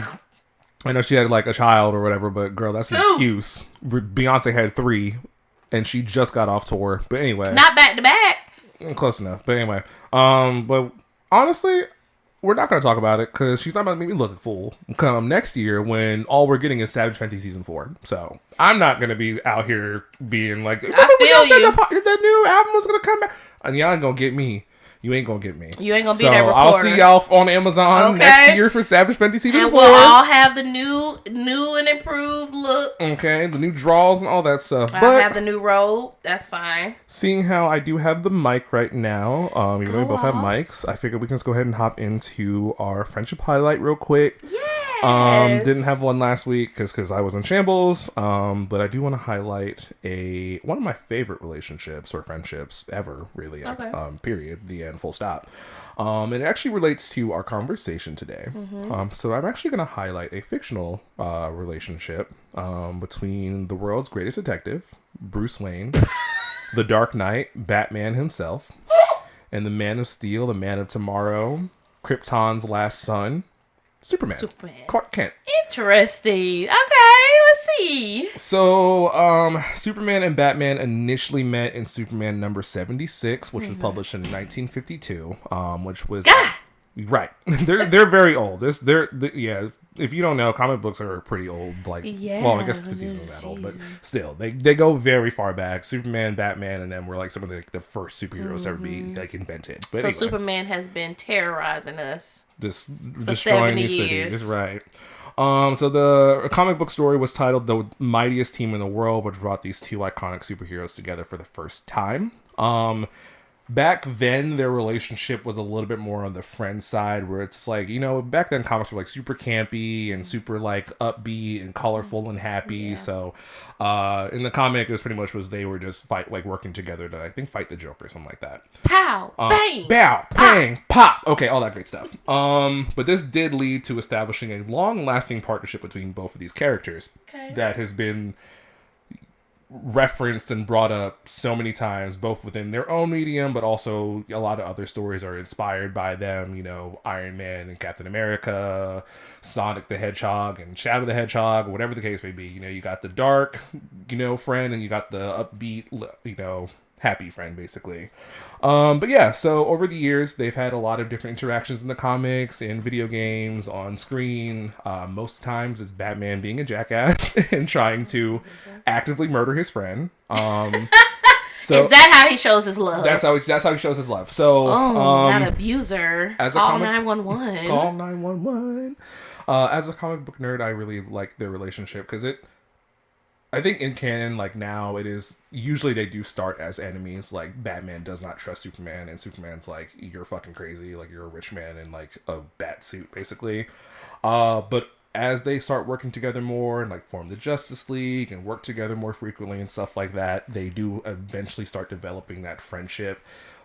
know she had like a child or whatever, but girl, that's an excuse. Beyonce had 3, and she just got off tour. But anyway. Not back to back. Close enough. But anyway. But honestly, we're not going to talk about it because she's not going to make me look a fool come next year when all we're getting is Savage Fenty Season 4. So I'm not going to be out here being like, I feel you. The new album was going to come back. And y'all ain't going to get me. You ain't going to get me. You ain't going to be that reporter. I'll see y'all on Amazon next year for Savage Fenty Season 4. And we'll all have the new and improved looks. Okay, the new draws and all that stuff. I'll have the new robe. That's fine. Seeing how I do have the mic right now, even though we both have mics, I figured we can just go ahead and hop into our friendship highlight real quick. Yes. Didn't have one last week because I was in shambles. But I do want to highlight one of my favorite relationships or friendships ever, really. Okay. Period. The end. Full stop. And it actually relates to our conversation today. Mm-hmm. So I'm actually going to highlight a fictional relationship between the world's greatest detective, Bruce Wayne, the Dark Knight, Batman himself, and the Man of Steel, the Man of Tomorrow, Krypton's last son, Superman. Clark Kent. Interesting. Okay, let's see. So, Superman and Batman initially met in Superman number 76, which was published in 1952, which was... Right. They're very old. If you don't know, comic books are pretty old. Well, I guess 50s isn't that old, but still, they go very far back. Superman, Batman, and them were like some of the first superheroes ever be like invented. But so anyway, Superman has been terrorizing us. Destroying the city. That's right. So the comic book story was titled "The Mightiest Team in the World," which brought these two iconic superheroes together for the first time. Back then, their relationship was a little bit more on the friend side, where it's like, back then comics were like super campy and super like upbeat and colorful and happy. Yeah. So, in the comic, it was pretty much they were just working together to, I think, fight the Joker or something like that. Pow, bang, bow, bang, pop. Okay, all that great stuff. But this did lead to establishing a long-lasting partnership between both of these characters that has been referenced and brought up so many times, both within their own medium, but also a lot of other stories are inspired by them. Iron Man and Captain America, Sonic the Hedgehog and Shadow the Hedgehog, whatever the case may be. You got the dark, friend, and you got the upbeat, happy friend, basically. But yeah, so over the years, they've had a lot of different interactions in the comics, in video games, on screen. Most times it's Batman being a jackass and trying to actively murder his friend. So is that how he shows his love? That's how he shows his love. So, that abuser. As call 911. Call 911. As a comic book nerd, I really like their relationship because I think in canon, like now, it is usually they do start as enemies. Like Batman does not trust Superman, and Superman's like, "You're fucking crazy. Like you're a rich man in like a bat suit, basically." But as they start working together more and like form the Justice League and work together more frequently and stuff like that, they do eventually start developing that friendship.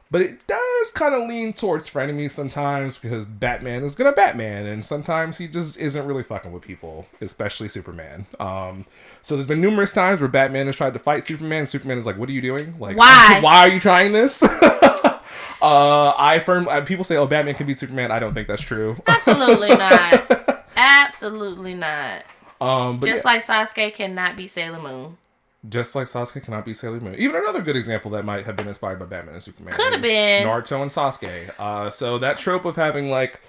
But it does kind of lean towards frenemies sometimes because Batman is gonna Batman, and sometimes he just isn't really fucking with people, especially Superman. So there's been numerous times where Batman has tried to fight Superman, and Superman is like, "What are you doing? Like, why are you trying this?" People say, "Oh, Batman can beat Superman." I don't think that's true. Absolutely not. Absolutely not. But like Sasuke cannot beat Sailor Moon. Just like Sasuke cannot be Sailor Moon. Even another good example that might have been inspired by Batman and Superman. Could have been. Naruto and Sasuke. So that trope of having like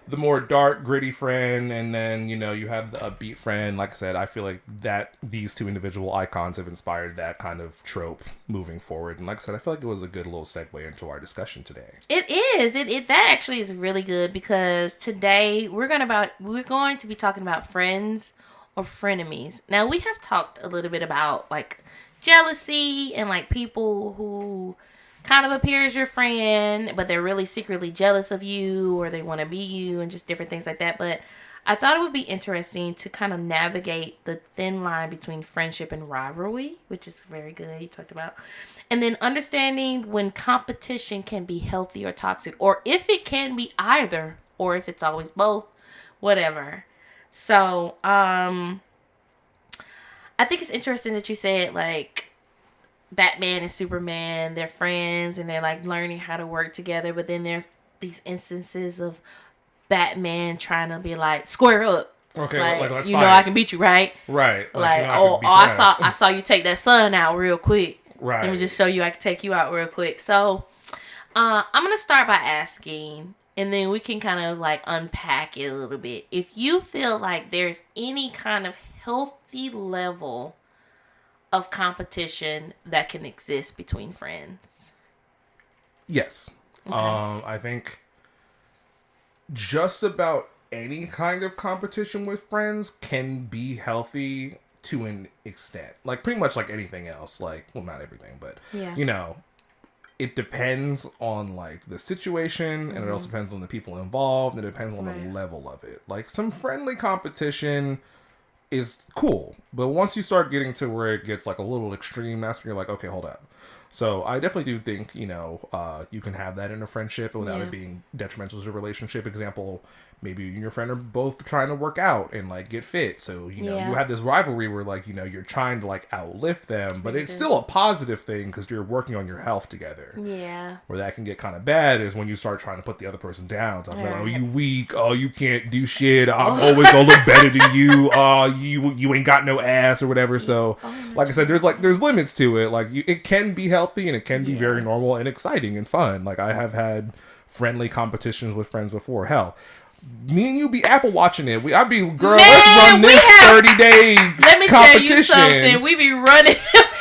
the more dark, gritty friend, and then, you know, you have the upbeat friend. Like I said, I feel like that these two individual icons have inspired that kind of trope moving forward. And like I said, I feel like it was a good little segue into our discussion today. It is. That actually is really good because today we're going to be talking about friends or frenemies. Now, we have talked a little bit about like jealousy and like people who kind of appear as your friend, but they're really secretly jealous of you or they want to be you and just different things like that. But I thought it would be interesting to kind of navigate the thin line between friendship and rivalry, which is very good. You talked about. And then understanding when competition can be healthy or toxic, or if it can be either, or if it's always both, whatever. So, I think it's interesting that you said, like, Batman and Superman, they're friends, and they're, like, learning how to work together. But then there's these instances of Batman trying to be, like, square up. Okay, like let's you fight. know I can beat you, right? Right. Like, you know I saw you take that sun out real quick. Right. Let me just show you I can take you out real quick. So, I'm going to start by asking, and then we can kind of like unpack it a little bit. If you feel like there's any kind of healthy level of competition that can exist between friends. Yes. Okay. I think just about any kind of competition with friends can be healthy to an extent. Like pretty much like anything else. Like, well, not everything, but you know, it depends on like the situation, and it also depends on the people involved, and it depends on the level of it. Like some friendly competition is cool, but once you start getting to where it gets like a little extreme, that's when you're like, okay, hold up. So I definitely do think, you know, you can have that in a friendship without it being detrimental to the relationship. Example, maybe you and your friend are both trying to work out and like get fit. So, you know, you have this rivalry where like, you know, you're trying to like outlift them, but it's still a positive thing because you're working on your health together. Yeah. Where that can get kind of bad is when you start trying to put the other person down. Talking about, oh, you weak. Oh, you can't do shit. I'm always gonna look better than you. You ain't got no ass or whatever. So, like I said, there's limits to it. Like it can be healthy and it can be very normal and exciting and fun. Like I have had friendly competitions with friends before. Hell, me and you be Apple watching it. I'd be, girl, let's run this 30-day competition. Let me tell you something. We be running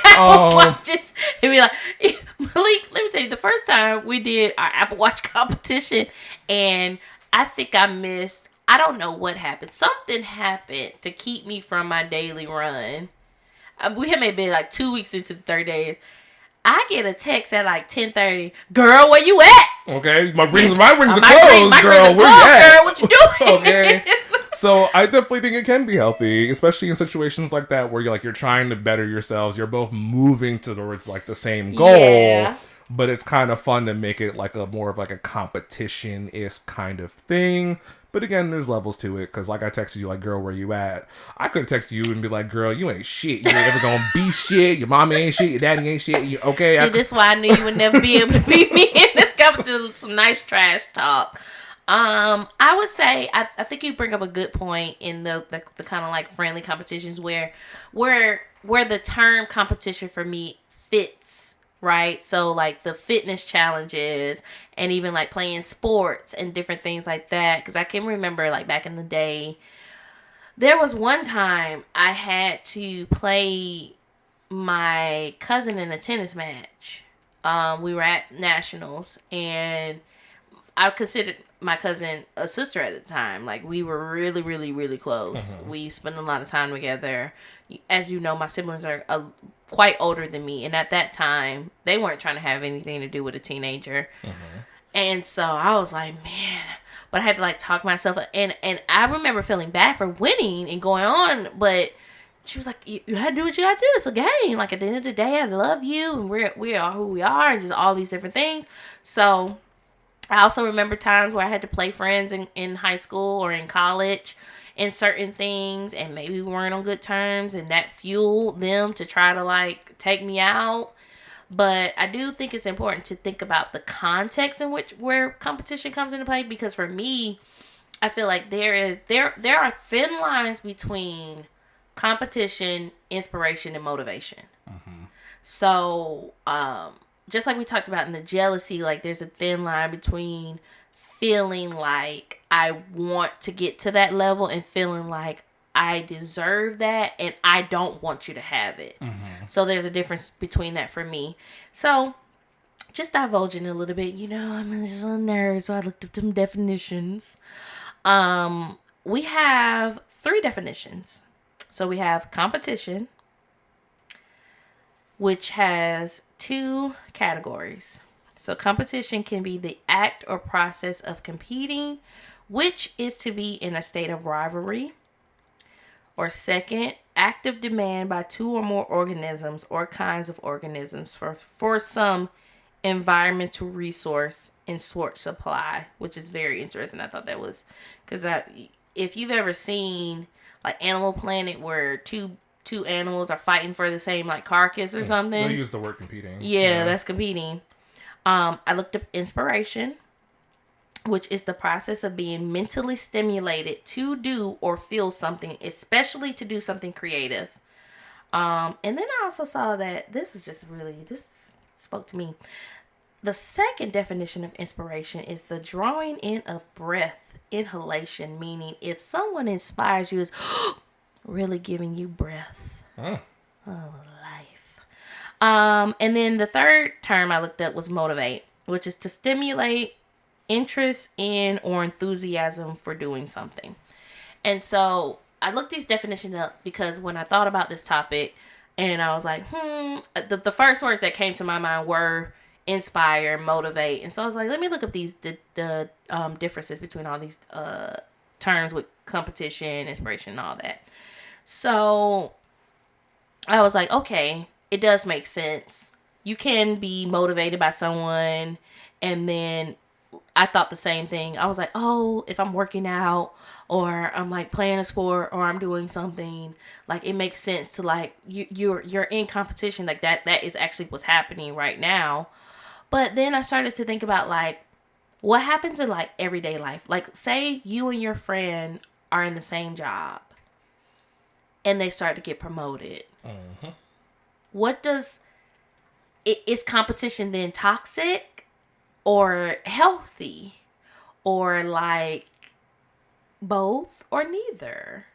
Apple Watches. And be like, Malik, let me tell you, the first time we did our Apple Watch competition, and I think I missed, I don't know what happened. Something happened to keep me from my daily run. We had maybe like 2 weeks into the 30 days. I get a text at like 10:30. Girl, where you at? Okay, my rings are closed, girl. Where you at? Girl, what you doing? Okay. So I definitely think it can be healthy, especially in situations like that where you're trying to better yourselves. You're both moving towards like the same goal, but it's kind of fun to make it like a more of like a competition-ish kind of thing. But again, there's levels to it, because like I texted you, like, girl, where you at? I could text you and be like, girl, you ain't shit. You ain't ever gonna be shit. Your mama ain't shit. Your daddy ain't shit. Okay? See, this is why I knew you would never be able to beat me in this competition. Some nice trash talk. I would say, I think you bring up a good point in the kind of like friendly competitions where the term competition for me fits right? So like the fitness challenges and even like playing sports and different things like that. Because I can remember like back in the day, there was one time I had to play my cousin in a tennis match. We were at nationals, and I considered my cousin a sister at the time. Like, we were really, really, really close. We spent a lot of time together. As you know, my siblings are quite older than me, and at that time, they weren't trying to have anything to do with a teenager. And so I was like, man, but I had to like talk myself, and I remember feeling bad for winning and going on, but she was like, you had to do what you had to do. It's a game. Like, at the end of the day, I love you, and we are who we are, and just all these different things. So I also remember times where I had to play friends in high school or in college in certain things, and maybe we weren't on good terms, and that fueled them to try to like take me out. But I do think it's important to think about the context in which where competition comes into play, because for me, I feel like there are thin lines between competition, inspiration, and motivation. So, just like we talked about in the jealousy, like there's a thin line between feeling like I want to get to that level and feeling like I deserve that and I don't want you to have it. So there's a difference between that for me. So just divulging a little bit, I'm just a nerd, so I looked up some definitions. We have 3 definitions. So we have competition, which has 2 categories. So competition can be the act or process of competing, which is to be in a state of rivalry. Or second, active demand by 2 or more organisms or kinds of organisms for some environmental resource in short supply, which is very interesting. I thought that was, because if you've ever seen like Animal Planet where two animals are fighting for the same like carcass or something. They use the word competing. Yeah, that's competing. I looked up inspiration, which is the process of being mentally stimulated to do or feel something, especially to do something creative. And then I also saw that this spoke to me. The second definition of inspiration is the drawing in of breath, inhalation, meaning if someone inspires you, is really giving you breath of life. And then the third term I looked up was motivate, which is to stimulate interest in or enthusiasm for doing something. And so I looked these definitions up because when I thought about this topic, and I was like, the first words that came to my mind were inspire, motivate. And so I was like, let me look up the differences between all these terms with competition, inspiration, and all that. So I was like, okay, it does make sense. You can be motivated by someone, and then I thought the same thing. I was like, oh, if I'm working out or I'm like playing a sport or I'm doing something, like it makes sense to like you're in competition, like that is actually what's happening right now. But then I started to think about like what happens in like everyday life. Like say you and your friend are in the same job and they start to get promoted. What does is competition then toxic or healthy, or like both or neither?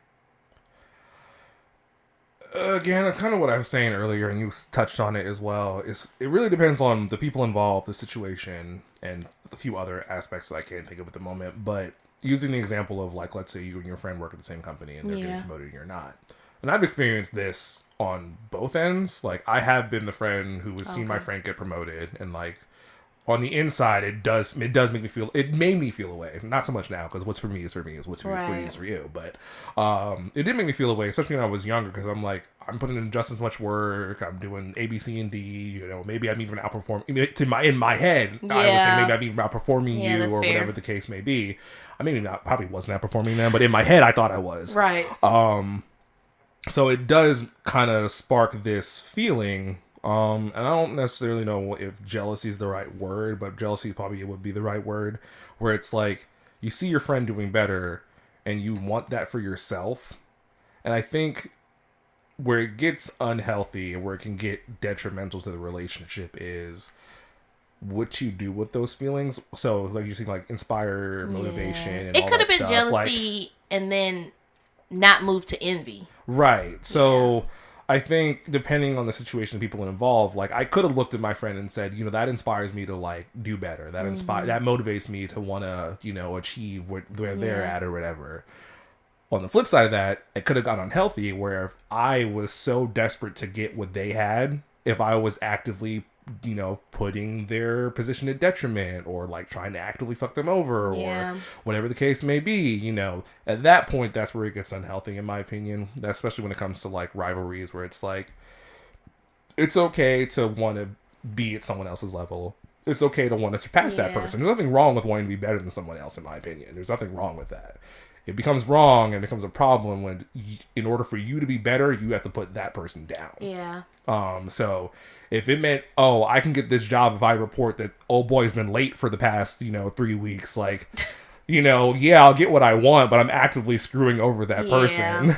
Again, that's kind of what I was saying earlier, and you touched on it as well. It really depends on the people involved, the situation, and a few other aspects that I can't think of at the moment. But using the example of like, let's say you and your friend work at the same company and they're getting promoted and you're not. And I've experienced this on both ends. Like, I have been the friend who has seen my friend get promoted, and like on the inside, it made me feel away. Not so much now, because what's for me is for me, is what's for you is for you. But it did make me feel away, especially when I was younger, because I'm like, I'm putting in just as much work. I'm doing A, B, C, and D. Maybe I'm even outperforming. In my head, I was thinking maybe I'm even outperforming you, or fair. Whatever the case may be. I maybe not, probably wasn't outperforming them, but in my head, I thought I was. Right. So it does kind of spark this feeling. And I don't necessarily know if jealousy is the right word, but jealousy probably would be the right word, where it's like you see your friend doing better and you want that for yourself. And I think where it gets unhealthy and where it can get detrimental to the relationship is what you do with those feelings. So like you see, like inspire, motivation, and it all could that have been stuff. jealousy Like, and then not move to envy. right. So I think depending on the situation, people involved, like I could have looked at my friend and said, you know, that inspires me to like do better. That that motivates me to want to, you know, achieve where they're at or whatever. On the flip side of that, it could have got unhealthy where if I was so desperate to get what they had, if I was actively, you know, putting their position at detriment or like trying to actively fuck them over or whatever the case may be, you know, at that point, that's where it gets unhealthy, in my opinion. Especially when it comes to like rivalries where it's like, it's okay to want to be at someone else's level. It's okay to want to surpass that person. There's nothing wrong with wanting to be better than someone else, in my opinion. There's nothing wrong with that. It becomes wrong and becomes a problem when, in order for you to be better, you have to put that person down. Yeah. So if it meant, oh, I can get this job if I report that old boy's been late for the past, you know, 3 weeks, like, you know, yeah, I'll get what I want, but I'm actively screwing over that person.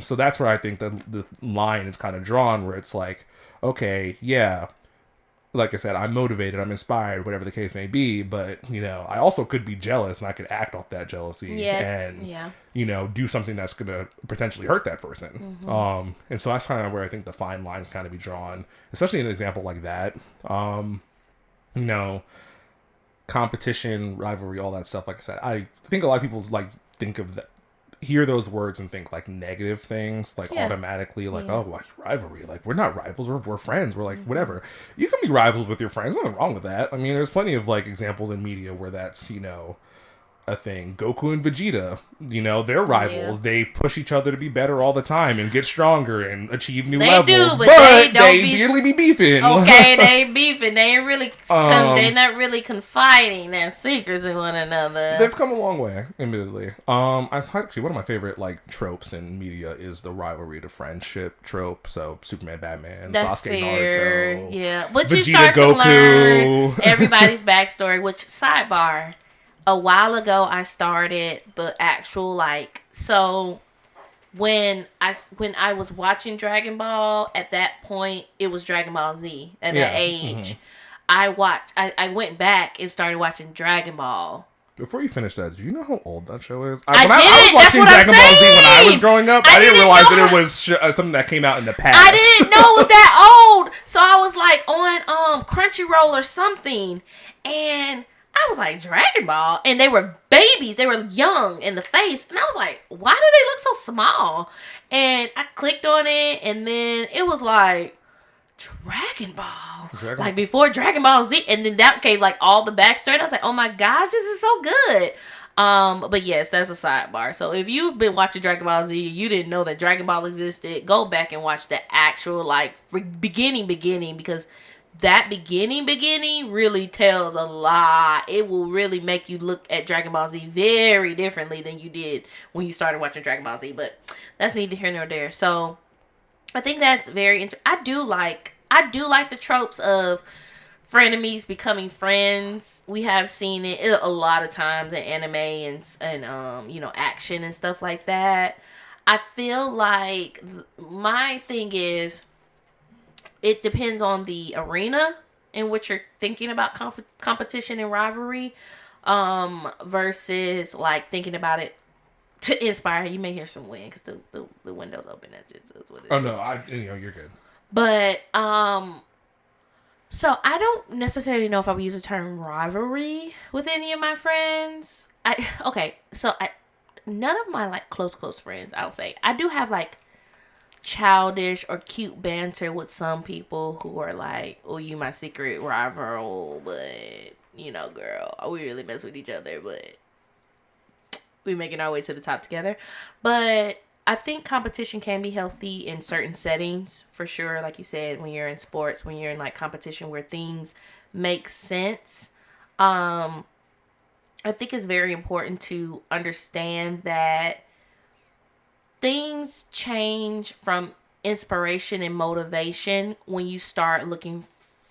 So that's where I think the line is kind of drawn, where it's like, okay, yeah, like I said, I'm motivated, I'm inspired, whatever the case may be, but, you know, I also could be jealous and I could act off that jealousy and, you know, do something that's going to potentially hurt that person. And so that's kind of where I think the fine line can kind of be drawn, especially in an example like that. You know, competition, rivalry, all that stuff, like I said, I think a lot of people like think of that, hear those words and think like negative things, like automatically, like, oh, like rivalry, like we're not rivals, we're friends, we're like whatever. You can be rivals with your friends, nothing wrong with that. I mean, there's plenty of like examples in media where that's, you know, a thing. Goku and Vegeta, you know, they're rivals. They push each other to be better all the time and get stronger and achieve new levels. But they really be beefing. Okay, they beefing. They ain't really. They're not really confiding their secrets in one another. They've come a long way, admittedly. Actually, one of my favorite like tropes in media is the rivalry to friendship trope. So Superman, Batman, Sasuke, Naruto, but Vegeta, you start Goku. to learn everybody's backstory. Which sidebar? A while ago, I started the actual like when I was watching Dragon Ball, at that point it was Dragon Ball Z at that age. I went back and started watching Dragon Ball. Before you finish that, do you know how old that show is? I was watching Dragon Ball Z when I was growing up. I didn't realize that it was something that came out in the past. I didn't know it was that old. So I was like on Crunchyroll or something, and I was like, Dragon Ball? And they were babies. They were young in the face. And I was like, why do they look so small? And I clicked on it, and then it was like, Dragon Ball. Like before Dragon Ball Z. And then that gave like all the backstory. And I was like, oh my gosh, this is so good. But yes, that's a sidebar. So if you've been watching Dragon Ball Z, you didn't know that Dragon Ball existed, go back and watch the actual like beginning, because that beginning really tells a lot. It will really make you look at Dragon Ball Z very differently than you did when you started watching Dragon Ball Z. But that's neither here nor there. So I think that's very interesting. I do like the tropes of frenemies becoming friends. We have seen it a lot of times in anime and you know, action and stuff like that. I feel like my thing is, it depends on the arena in which you're thinking about competition and rivalry, versus like thinking about it to inspire. You may hear some wind because the window's open. That's what it is. Oh no, you're good. But so I don't necessarily know if I would use the term rivalry with any of my friends. None of my like close friends, I'll say. I do have like childish or cute banter with some people who are like, oh, you my secret rival, but you know, girl, we really mess with each other, but we making our way to the top together. But I think competition can be healthy in certain settings, for sure. Like you said, when you're in sports, when you're in like competition where things make sense. I think it's very important to understand that things change from inspiration and motivation when you start looking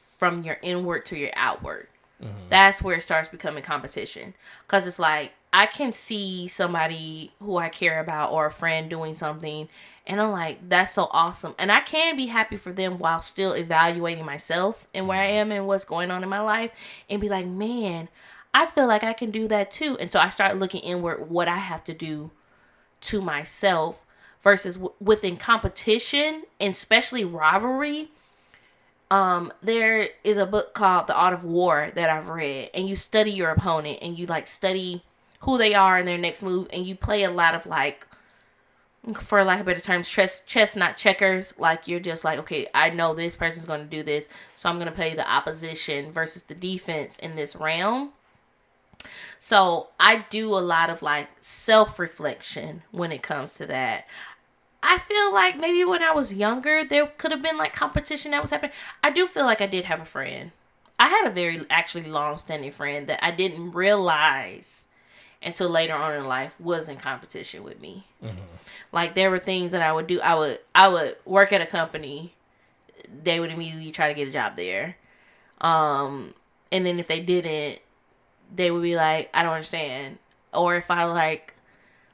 from your inward to your outward. Mm-hmm. That's where it starts becoming competition. Because it's like, I can see somebody who I care about or a friend doing something, And I'm like, that's so awesome. And I can be happy for them while still evaluating myself and where I am and what's going on in my life. And be like, man, I feel like I can do that too. And so I start looking inward what I have to do to myself versus within competition and especially rivalry. There is a book called The Art of War that I've read, and you study your opponent and you like study who they are and their next move, and you play a lot of like, for lack of better terms, chess, not checkers. Like you're just like, okay, I know this person's going to do this, so I'm going to play the opposition versus the defense in this realm. So I do a lot of like self-reflection when it comes to that. I feel like maybe when I was younger, there could have been like competition that was happening. I do feel like I did have a friend. I had a very actually long-standing friend that I didn't realize until later on in life was in competition with me. Mm-hmm. Like there were things that I would do. I would work at a company. They would immediately try to get a job there. And then if they didn't, they would be like, I don't understand. Or if I like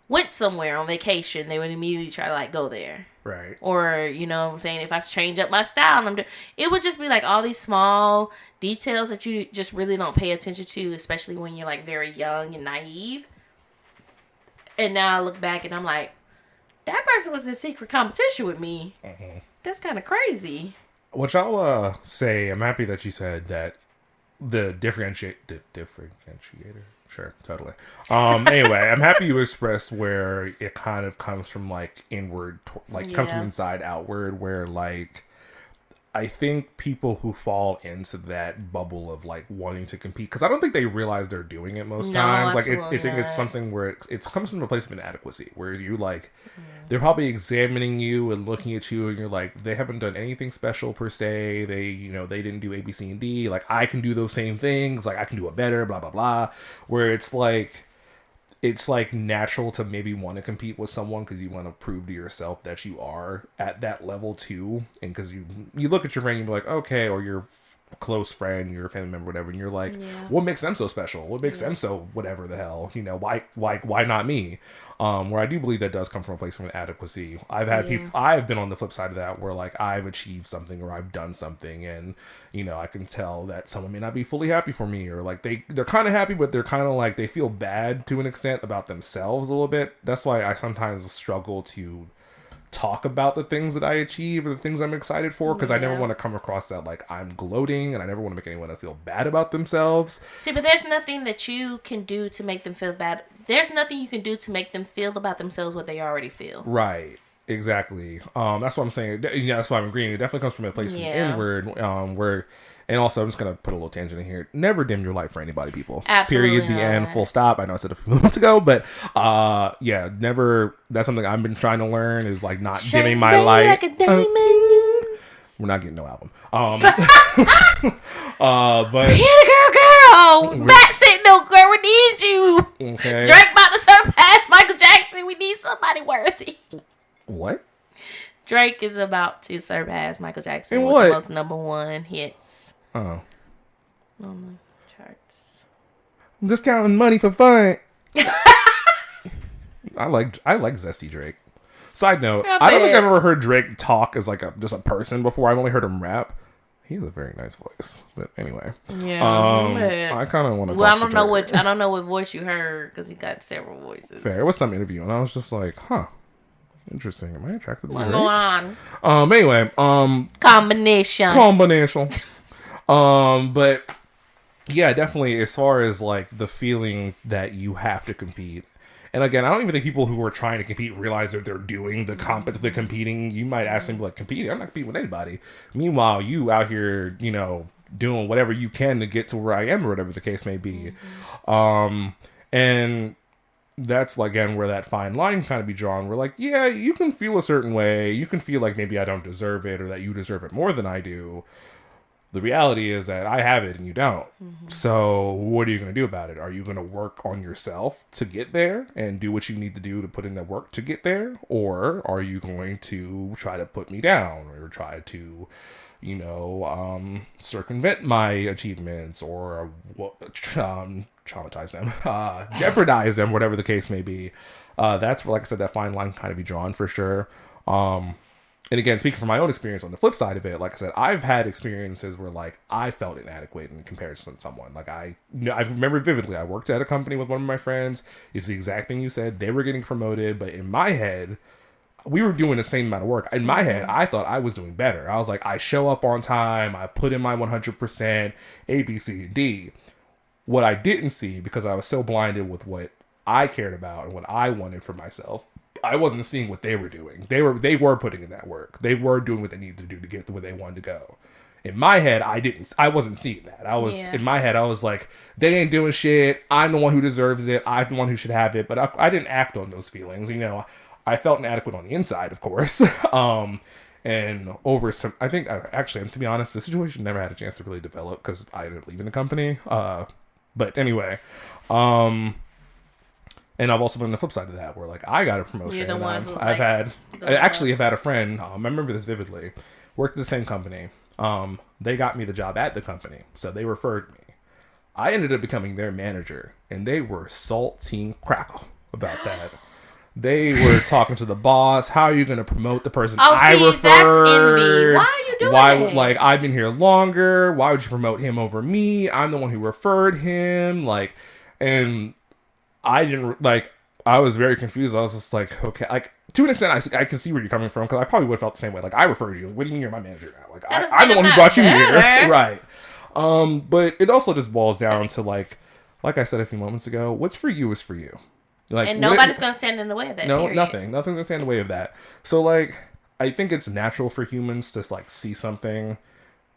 went somewhere on vacation, they would immediately try to like go there. Right. Or, you know what I'm saying, if I change up my style, it would just be like all these small details that you just really don't pay attention to, especially when you're like very young and naive. And now I look back and I'm like, that person was in secret competition with me. Mm-hmm. That's kind of crazy. Which I'll say, I'm happy that you said that the differentiator. Sure, totally. Anyway, I'm happy you expressed where it kind of comes from like inward, comes from inside outward, where like I think people who fall into that bubble of like wanting to compete, because I don't think they realize they're doing it most times. Like I think it's something where it comes from a place of inadequacy, where you like they're probably examining you and looking at you, and you're like, they haven't done anything special per se. They didn't do A, B, C, and D. Like I can do those same things. Like I can do it better. Blah blah blah. Where it's like natural to maybe want to compete with someone because you want to prove to yourself that you are at that level too, and because you look at your friend and you're like, okay, or your close friend, your family member, whatever, and you're like, what makes them so special? What makes them so whatever the hell? Why not me? Where I do believe that does come from a place of inadequacy. I've had people. I've been on the flip side of that, where like I've achieved something or I've done something, and I can tell that someone may not be fully happy for me, or like they're kind of happy, but they're kind of like they feel bad to an extent about themselves a little bit. That's why I sometimes struggle to talk about the things that I achieve or the things I'm excited for, because I never want to come across that like I'm gloating, and I never want to make anyone feel bad about themselves. See, but there's nothing that you can do to make them feel bad. There's nothing you can do to make them feel about themselves what they already feel. Right. Exactly. That's what I'm saying. That's why I'm agreeing. It definitely comes from a place from inward, where, and also I'm just gonna put a little tangent in here. Never dim your light for anybody, people. Absolutely. Period. The end. Full stop. I know I said a few minutes ago, but never. That's something I've been trying to learn, is like not dimming my light. Like a diamond. We're not getting no album. But here the girl. Back sitting no girl. We need you. Okay. Drake about to surpass Michael Jackson. We need somebody worthy. What? Drake is about to surpass Michael Jackson and with what? the most #1 hits. Oh. On the charts. I'm just counting money for fun. I like zesty Drake. Side note, I don't think I've ever heard Drake talk as like just a person before. I've only heard him rap. He has a very nice voice, but anyway. Yeah. I kind of want to. Well, I don't know what voice you heard, because he got several voices. Fair. It was some interview, and I was just like, huh. Interesting. Am I attracted to Drake? Go on. Anyway. Combination. But yeah, definitely. As far as like the feeling that you have to compete, and again, I don't even think people who are trying to compete realize that they're doing the competing. You might ask them like, competing? I'm not competing with anybody. Meanwhile, you out here, doing whatever you can to get to where I am, or whatever the case may be. And that's again where that fine line kind of be drawn. Where like, yeah, you can feel a certain way. You can feel like maybe I don't deserve it, or that you deserve it more than I do. The reality is that I have it and you don't. Mm-hmm. So what are you going to do about it? Are you going to work on yourself to get there and do what you need to do to put in the work to get there? Or are you going to try to put me down, or try to, circumvent my achievements, or traumatize them, jeopardize them, whatever the case may be. That's where, like I said, that fine line kind of be drawn for sure. And again, speaking from my own experience on the flip side of it, like I said, I've had experiences where like I felt inadequate in comparison to someone. Like I remember vividly, I worked at a company with one of my friends. It's the exact thing you said. They were getting promoted, but in my head, we were doing the same amount of work. In my head, I thought I was doing better. I was like, I show up on time. I put in my 100%, A, B, C, and D. What I didn't see, because I was so blinded with what I cared about and what I wanted for myself, I wasn't seeing what they were doing. They were putting in that work. They were doing what they needed to do to get to where they wanted to go. In my head, I wasn't seeing that. In my head, I was like, they ain't doing shit. I'm the one who deserves it. I'm the one who should have it. But I didn't act on those feelings. You know, I felt inadequate on the inside, of course. And over some, I think, actually, to be honest, the situation never had a chance to really develop because I ended up leaving the company. But anyway, and I've also been on the flip side of that, where like I got a promotion. You're the one who's I've had a friend. I remember this vividly. Worked at the same company. They got me the job at the company, so they referred me. I ended up becoming their manager, and they were saltine crackle about that. They were talking to the boss. How are you going to promote the person I referred? That's envy. Why are you doing that? Like, I've been here longer. Why would you promote him over me? I'm the one who referred him. Like, and I didn't, like, I was very confused. I was just like, okay, like, to an extent, I can see where you're coming from, because I probably would have felt the same way. Like, I referred you. Like, what do you mean you're my manager now? Like, I'm the one who brought you here. Right. But it also just boils down to, like I said a few moments ago, what's for you is for you. Like, and nobody's going to stand in the way of that. No, period. Nothing's going to stand in the way of that. So, like, I think it's natural for humans to, like, see something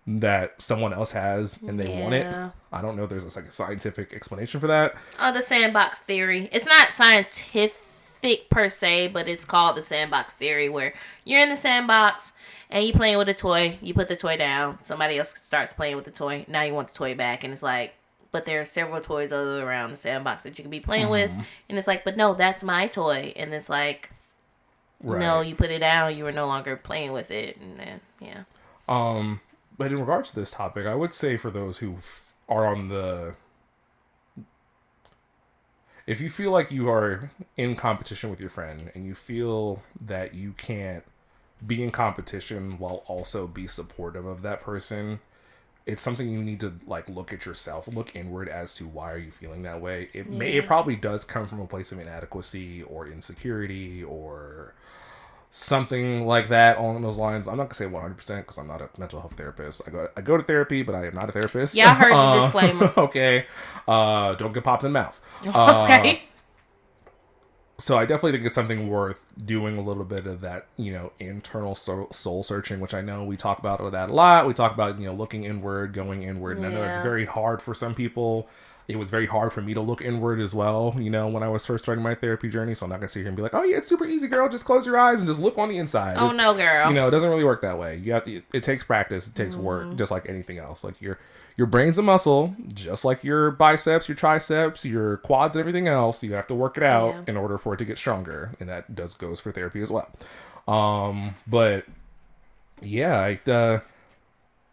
that someone else has and they want it. I don't know if there's a scientific explanation for that. Oh, the sandbox theory. It's not scientific per se, but it's called the sandbox theory, where you're in the sandbox and you playing with a toy. You put the toy down. Somebody else starts playing with the toy. Now you want the toy back. And it's like, but there are several toys all around the sandbox that you can be playing with. And it's like, but no, that's my toy. And it's like, no, you put it down. You are no longer playing with it. And then, yeah. But in regards to this topic, I would say for those who are on the... If you feel like you are in competition with your friend and you feel that you can't be in competition while also be supportive of that person, it's something you need to like look at yourself, look inward as to why are you feeling that way. It probably does come from a place of inadequacy or insecurity or something like that along those lines. I'm not gonna say 100% because I'm not a mental health therapist. I go to therapy, but I am not a therapist. Yeah, I heard the disclaimer. Okay, don't get popped in the mouth. Okay. So I definitely think it's something worth doing a little bit of that, internal soul searching, which I know we talk about that a lot. We talk about, looking inward, going inward. And I know it's very hard for some people. It was very hard for me to look inward as well, when I was first starting my therapy journey. So I'm not going to sit here and be like, oh yeah, it's super easy, girl. Just close your eyes and just look on the inside. Oh no, girl. It doesn't really work that way. It takes practice. It takes work, just like anything else. Like your brain's a muscle, just like your biceps, your triceps, your quads, and everything else. You have to work it out in order for it to get stronger. And that goes for therapy as well. But yeah,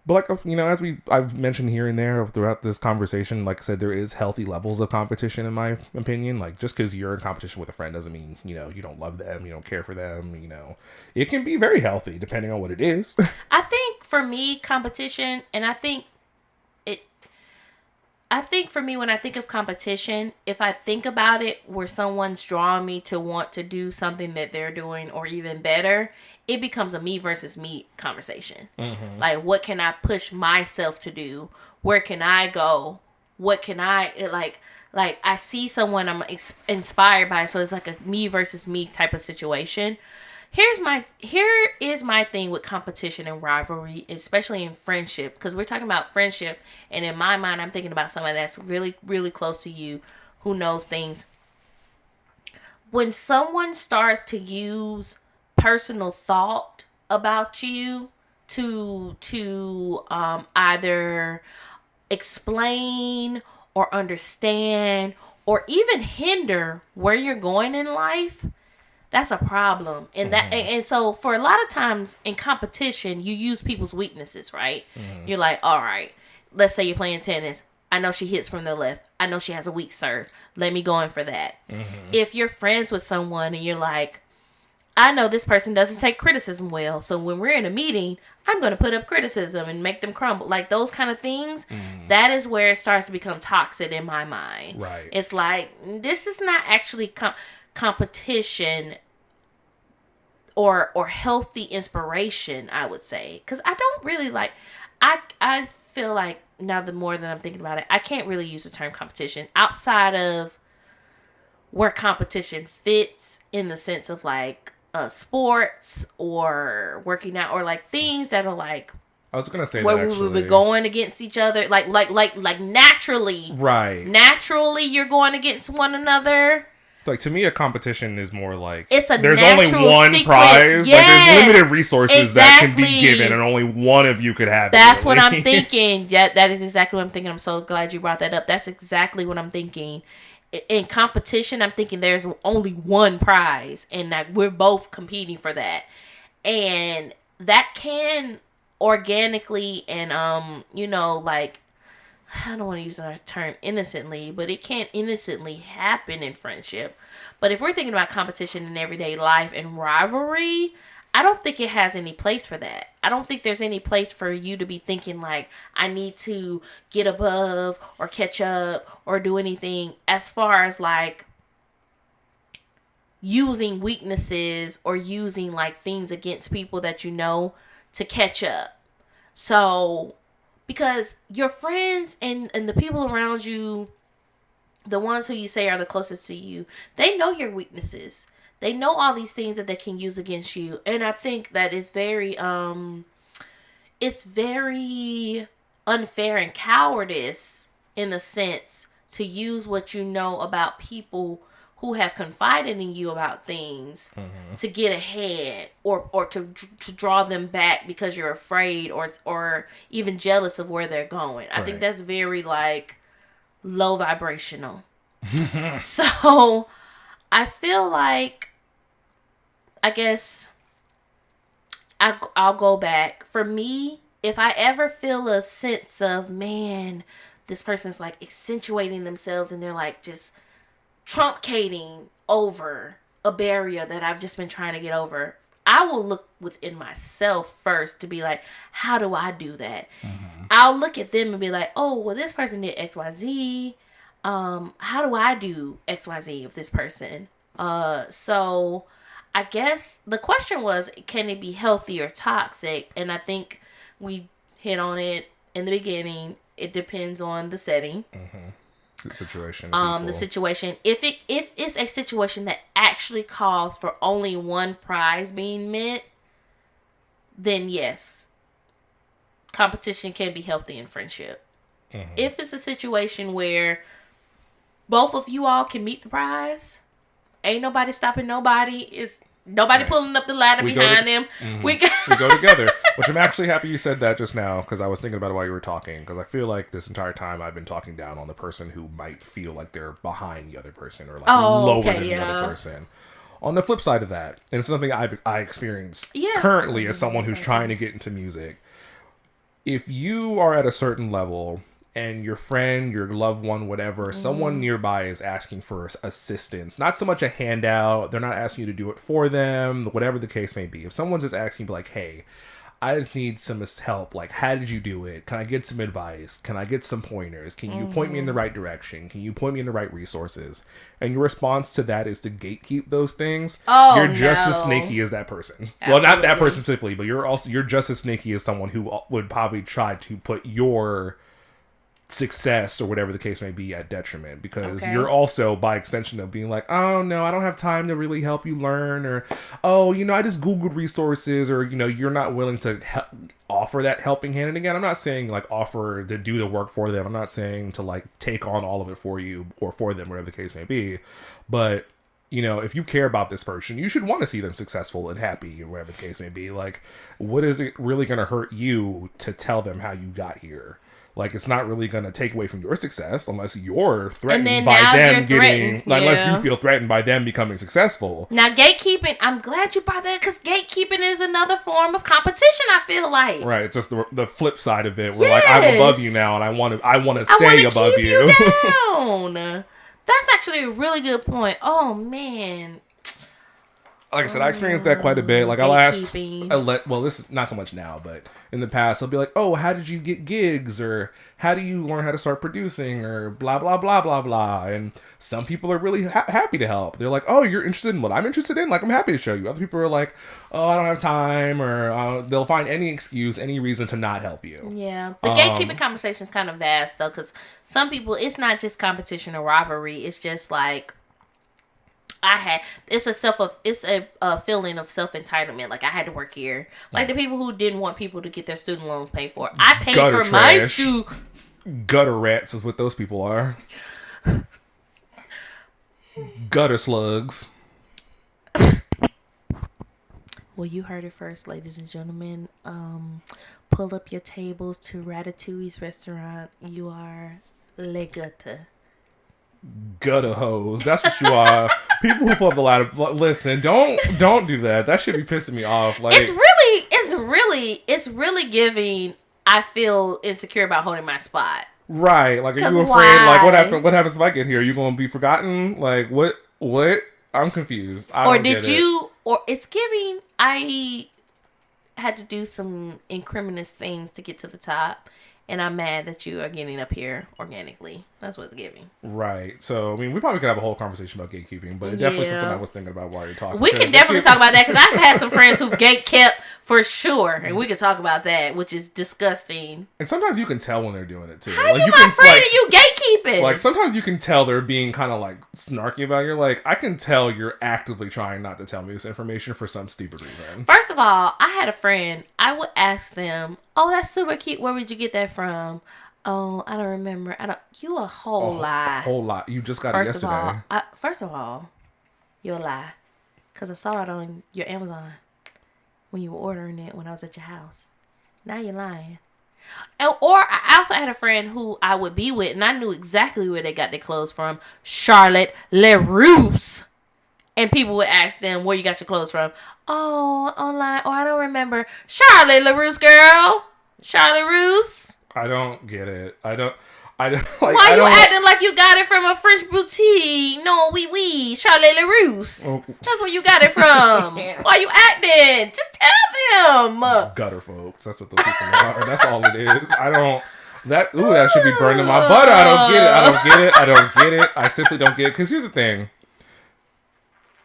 but like, as I've mentioned here and there throughout this conversation, like I said, there is healthy levels of competition in my opinion. Like, just because you're in competition with a friend doesn't mean, you don't love them, you don't care for them, It can be very healthy depending on what it is. I think for me, competition, and I think for me, when I think of competition, if I think about it where someone's drawing me to want to do something that they're doing or even better, it becomes a me versus me conversation. Mm-hmm. Like, what can I push myself to do? Where can I go? What can I, like I see someone I'm inspired by, so it's like a me versus me type of situation. Here is my thing with competition and rivalry, especially in friendship, because we're talking about friendship, and in my mind, I'm thinking about somebody that's really, really close to you, who knows things. When someone starts to use personal thought about you to either explain or understand or even hinder where you're going in life, that's a problem. And so for a lot of times in competition, you use people's weaknesses, right? Mm-hmm. You're like, all right, let's say you're playing tennis. I know she hits from the left. I know she has a weak serve. Let me go in for that. Mm-hmm. If you're friends with someone and you're like, I know this person doesn't take criticism well, so when we're in a meeting, I'm going to put up criticism and make them crumble. Like those kind of things, that is where it starts to become toxic in my mind. Right. It's like, this is not actually competition or healthy inspiration, I would say. Because I don't really like, I feel like now the more that I'm thinking about it, I can't really use the term competition outside of where competition fits in the sense of like sports or working out or like things that are like, I was gonna say where that we actually. would be going against each other, like naturally, right? Naturally, you're going against one another. Like to me, a competition is more like it's a there's natural only one sequence. prize. Yes, like there's limited resources that can exactly. be given, and only one of you could have. That's it, really. what I'm thinking. That is exactly what I'm thinking. I'm so glad you brought that up. That's exactly what I'm thinking. In competition, I'm thinking there's only one prize, and that we're both competing for that, and that can organically and like, I don't want to use the term innocently, but it can't innocently happen in friendship. But if we're thinking about competition in everyday life and rivalry, I don't think it has any place for that. I don't think there's any place for you to be thinking like, I need to get above or catch up or do anything as far as like using weaknesses or using like things against people that you know to catch up. So, because your friends and the people around you, the ones who you say are the closest to you, they know your weaknesses. They know all these things that they can use against you. And I think that it's very unfair and cowardice in the sense to use what you know about people who have confided in you about things to get ahead or to draw them back because you're afraid or even jealous of where they're going. I think that's very like low vibrational. So I feel like, I guess I'll go back. For me, if I ever feel a sense of, man, this person's like accentuating themselves and they're like just trumpeting over a barrier that I've just been trying to get over, I will look within myself first to be like, how do I do that? I'll look at them and be like, oh, well, this person did XYZ. How do I do XYZ with this person? So I guess the question was, can it be healthy or toxic? And I think we hit on it in the beginning. It depends on the setting. The situation. The situation. If it's a situation that actually calls for only one prize being met, then yes, competition can be healthy in friendship. If it's a situation where both of you all can meet the prize, ain't nobody stopping nobody. Is nobody pulling up the ladder behind them. We go together. Which I'm actually happy you said that just now, because I was thinking about it while you were talking. Because I feel like this entire time I've been talking down on the person who might feel like they're behind the other person or like lower than the other person. On the flip side of that, and it's something I experience currently as someone who's trying to get into music. If you are at a certain level and your friend, your loved one, whatever, someone nearby is asking for assistance, not so much a handout, they're not asking you to do it for them, whatever the case may be. If someone's just asking, like, hey, I just need some help. Like, how did you do it? Can I get some advice? Can I get some pointers? Can you point me in the right direction? Can you point me in the right resources? And your response to that is to gatekeep those things. You're just as snaky as that person. Absolutely. Well, not that person specifically, but you're just as snaky as someone who would probably try to put your success or whatever the case may be at detriment, because you're also by extension of being like, oh no, I don't have time to really help you learn, or oh, I just googled resources, or you're not willing to offer that helping hand. And again, I'm not saying like offer to do the work for them, I'm not saying to like take on all of it for you or for them, whatever the case may be, but if you care about this person, you should want to see them successful and happy or whatever the case may be. Like, what is it really going to hurt you to tell them how you got here? Like, it's not really going to take away from your success unless you're threatened by them unless you feel threatened by them becoming successful. Now, gatekeeping, I'm glad you brought that, because gatekeeping is another form of competition, I feel like. Right, just the flip side of it. Where like, I'm above you now and I want to stay above you. Down. That's actually a really good point. Oh, man. like I said, I experienced that quite a bit. Like I'll ask, gatekeeping. well, this is not so much now, but in the past, I'll be like, "Oh, how did you get gigs?" or "How do you learn how to start producing?" or blah blah blah blah blah. And some people are really happy to help. They're like, "Oh, you're interested in what I'm interested in? Like, I'm happy to show you." Other people are like, "Oh, I don't have time," or they'll find any excuse, any reason to not help you. Yeah, the gatekeeping conversation is kind of vast though, because some people, it's not just competition or rivalry. It's just like. It's a feeling of self-entitlement. Like I had to work here. Like the people who didn't want people to get their student loans paid for. I paid for my gutter rats is what those people are. Gutterslugs. Well, you heard it first, ladies and gentlemen. Pull up your tables to Ratatouille's restaurant. You are le gutter. Gutter hoes. That's what you are. People who pull up the ladder. Listen, don't do that. That should be pissing me off. Like it's really giving. I feel insecure about holding my spot. Right. Like, are you afraid? Like, what happens if I get here? Are you going to be forgotten? Like, what? I'm confused. Or it's giving. I had to do some incriminous things to get to the top. And I'm mad that you are getting up here organically. That's what it's giving. Right. So, I mean, we probably could have a whole conversation about gatekeeping, but it's definitely something I was thinking about while you're talking. We can definitely talk about that because I've had some friends who've gatekept for sure. And we can talk about that, which is disgusting. And sometimes you can tell when they're doing it, too. How like, you my friend and you gatekeeping? Like, sometimes you can tell they're being kind of, like, snarky about it. You're like, I can tell you're actively trying not to tell me this information for some stupid reason. First of all, I had a friend. I would ask them, "Oh, that's super cute. Where would you get that from?" "Oh, I don't remember." You a whole lie. A whole lot. You just got it yesterday. First of all, you're a lie. Because I saw it on your Amazon when you were ordering it when I was at your house. Now you're lying. Or I also had a friend who I would be with, and I knew exactly where they got their clothes from. Charlotte LaRousse. And people would ask them, "Where you got your clothes from?" "Oh, online." "Oh, I don't remember." Charlotte LaRousse, girl. Charlotte LaRousse. I don't get it. I don't. Like, why you acting like you got it from a French boutique? No, oui. Charlotte LaRousse. Oh. That's where you got it from. Why you acting? Just tell them. Gutter folks. That's what those people are. That's all it is. I don't. That should be burned in my butter. I don't get it. I simply don't get it. Because here's the thing.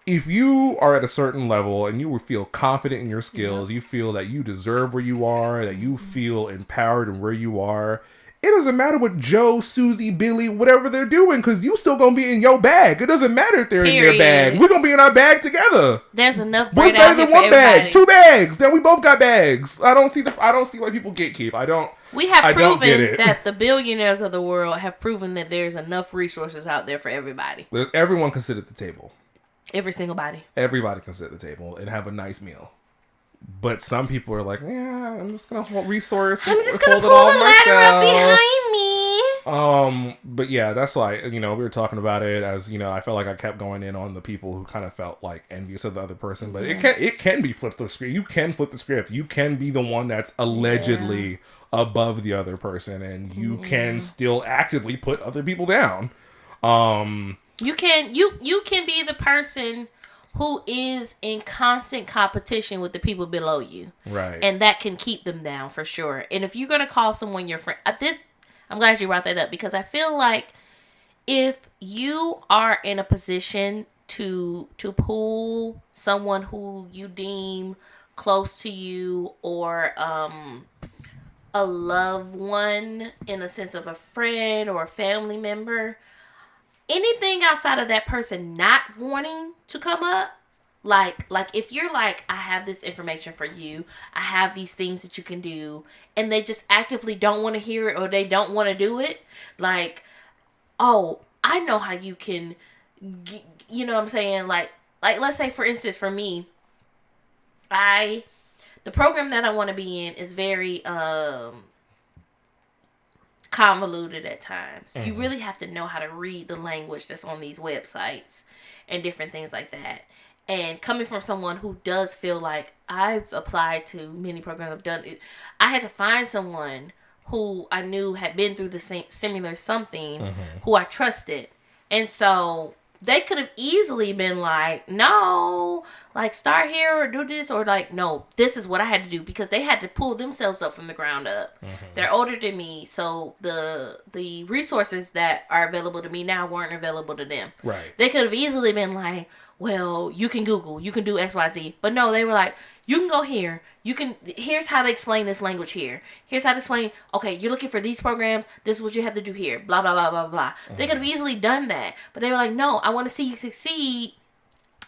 If you are at a certain level and you feel confident in your skills, you feel that you deserve where you are, that you feel empowered in where you are, it doesn't matter what Joe, Susie, Billy, whatever they're doing, because you still going to be in your bag. It doesn't matter if they're in their bag. We're going to be in our bag together. There's enough bread out here for everybody. What's better than one bag? 2 bags. Now we both got bags. I don't see why people gatekeep. We have proven that the billionaires of the world have proven that there's enough resources out there for everybody. Everyone can sit at the table. Every single body. Everybody can sit at the table and have a nice meal. But some people are like, yeah, I'm just going to hold resources. I'm just going to pull the ladder up behind me. But yeah, that's like, we were talking about it as, I felt like I kept going in on the people who kind of felt like envious of the other person. But it can be flipped the script. You can flip the script. You can be the one that's allegedly above the other person. And you can still actively put other people down. You can be the person who is in constant competition with the people below you. Right. And that can keep them down for sure. And if you're going to call someone your friend, I'm glad you brought that up because I feel like if you are in a position to pull someone who you deem close to you or a loved one in the sense of a friend or a family member, anything outside of that person not wanting to come up, like if you're like, I have this information for you, I have these things that you can do, and they just actively don't want to hear it or they don't want to do it, like, oh, I know how you can, you know what I'm saying? Like let's say for instance for me, the program that I want to be in is very convoluted at times. You really have to know how to read the language that's on these websites and different things like that. And coming from someone who does feel like I've applied to many programs, I've done it, I had to find someone who I knew had been through the same similar something, who I trusted. And so they could have easily been like, no, like start here or do this, or like, no, this is what I had to do, because they had to pull themselves up from the ground up. They're older than me, so the resources that are available to me now weren't available to them. Right. They could have easily been like, well, you can Google, you can do XYZ. But no, they were like, you can go here. Here's how to explain this language here. Here's how to explain, okay, you're looking for these programs. This is what you have to do here. Blah, blah, blah, blah, blah. They could have easily done that. But they were like, no, I want to see you succeed.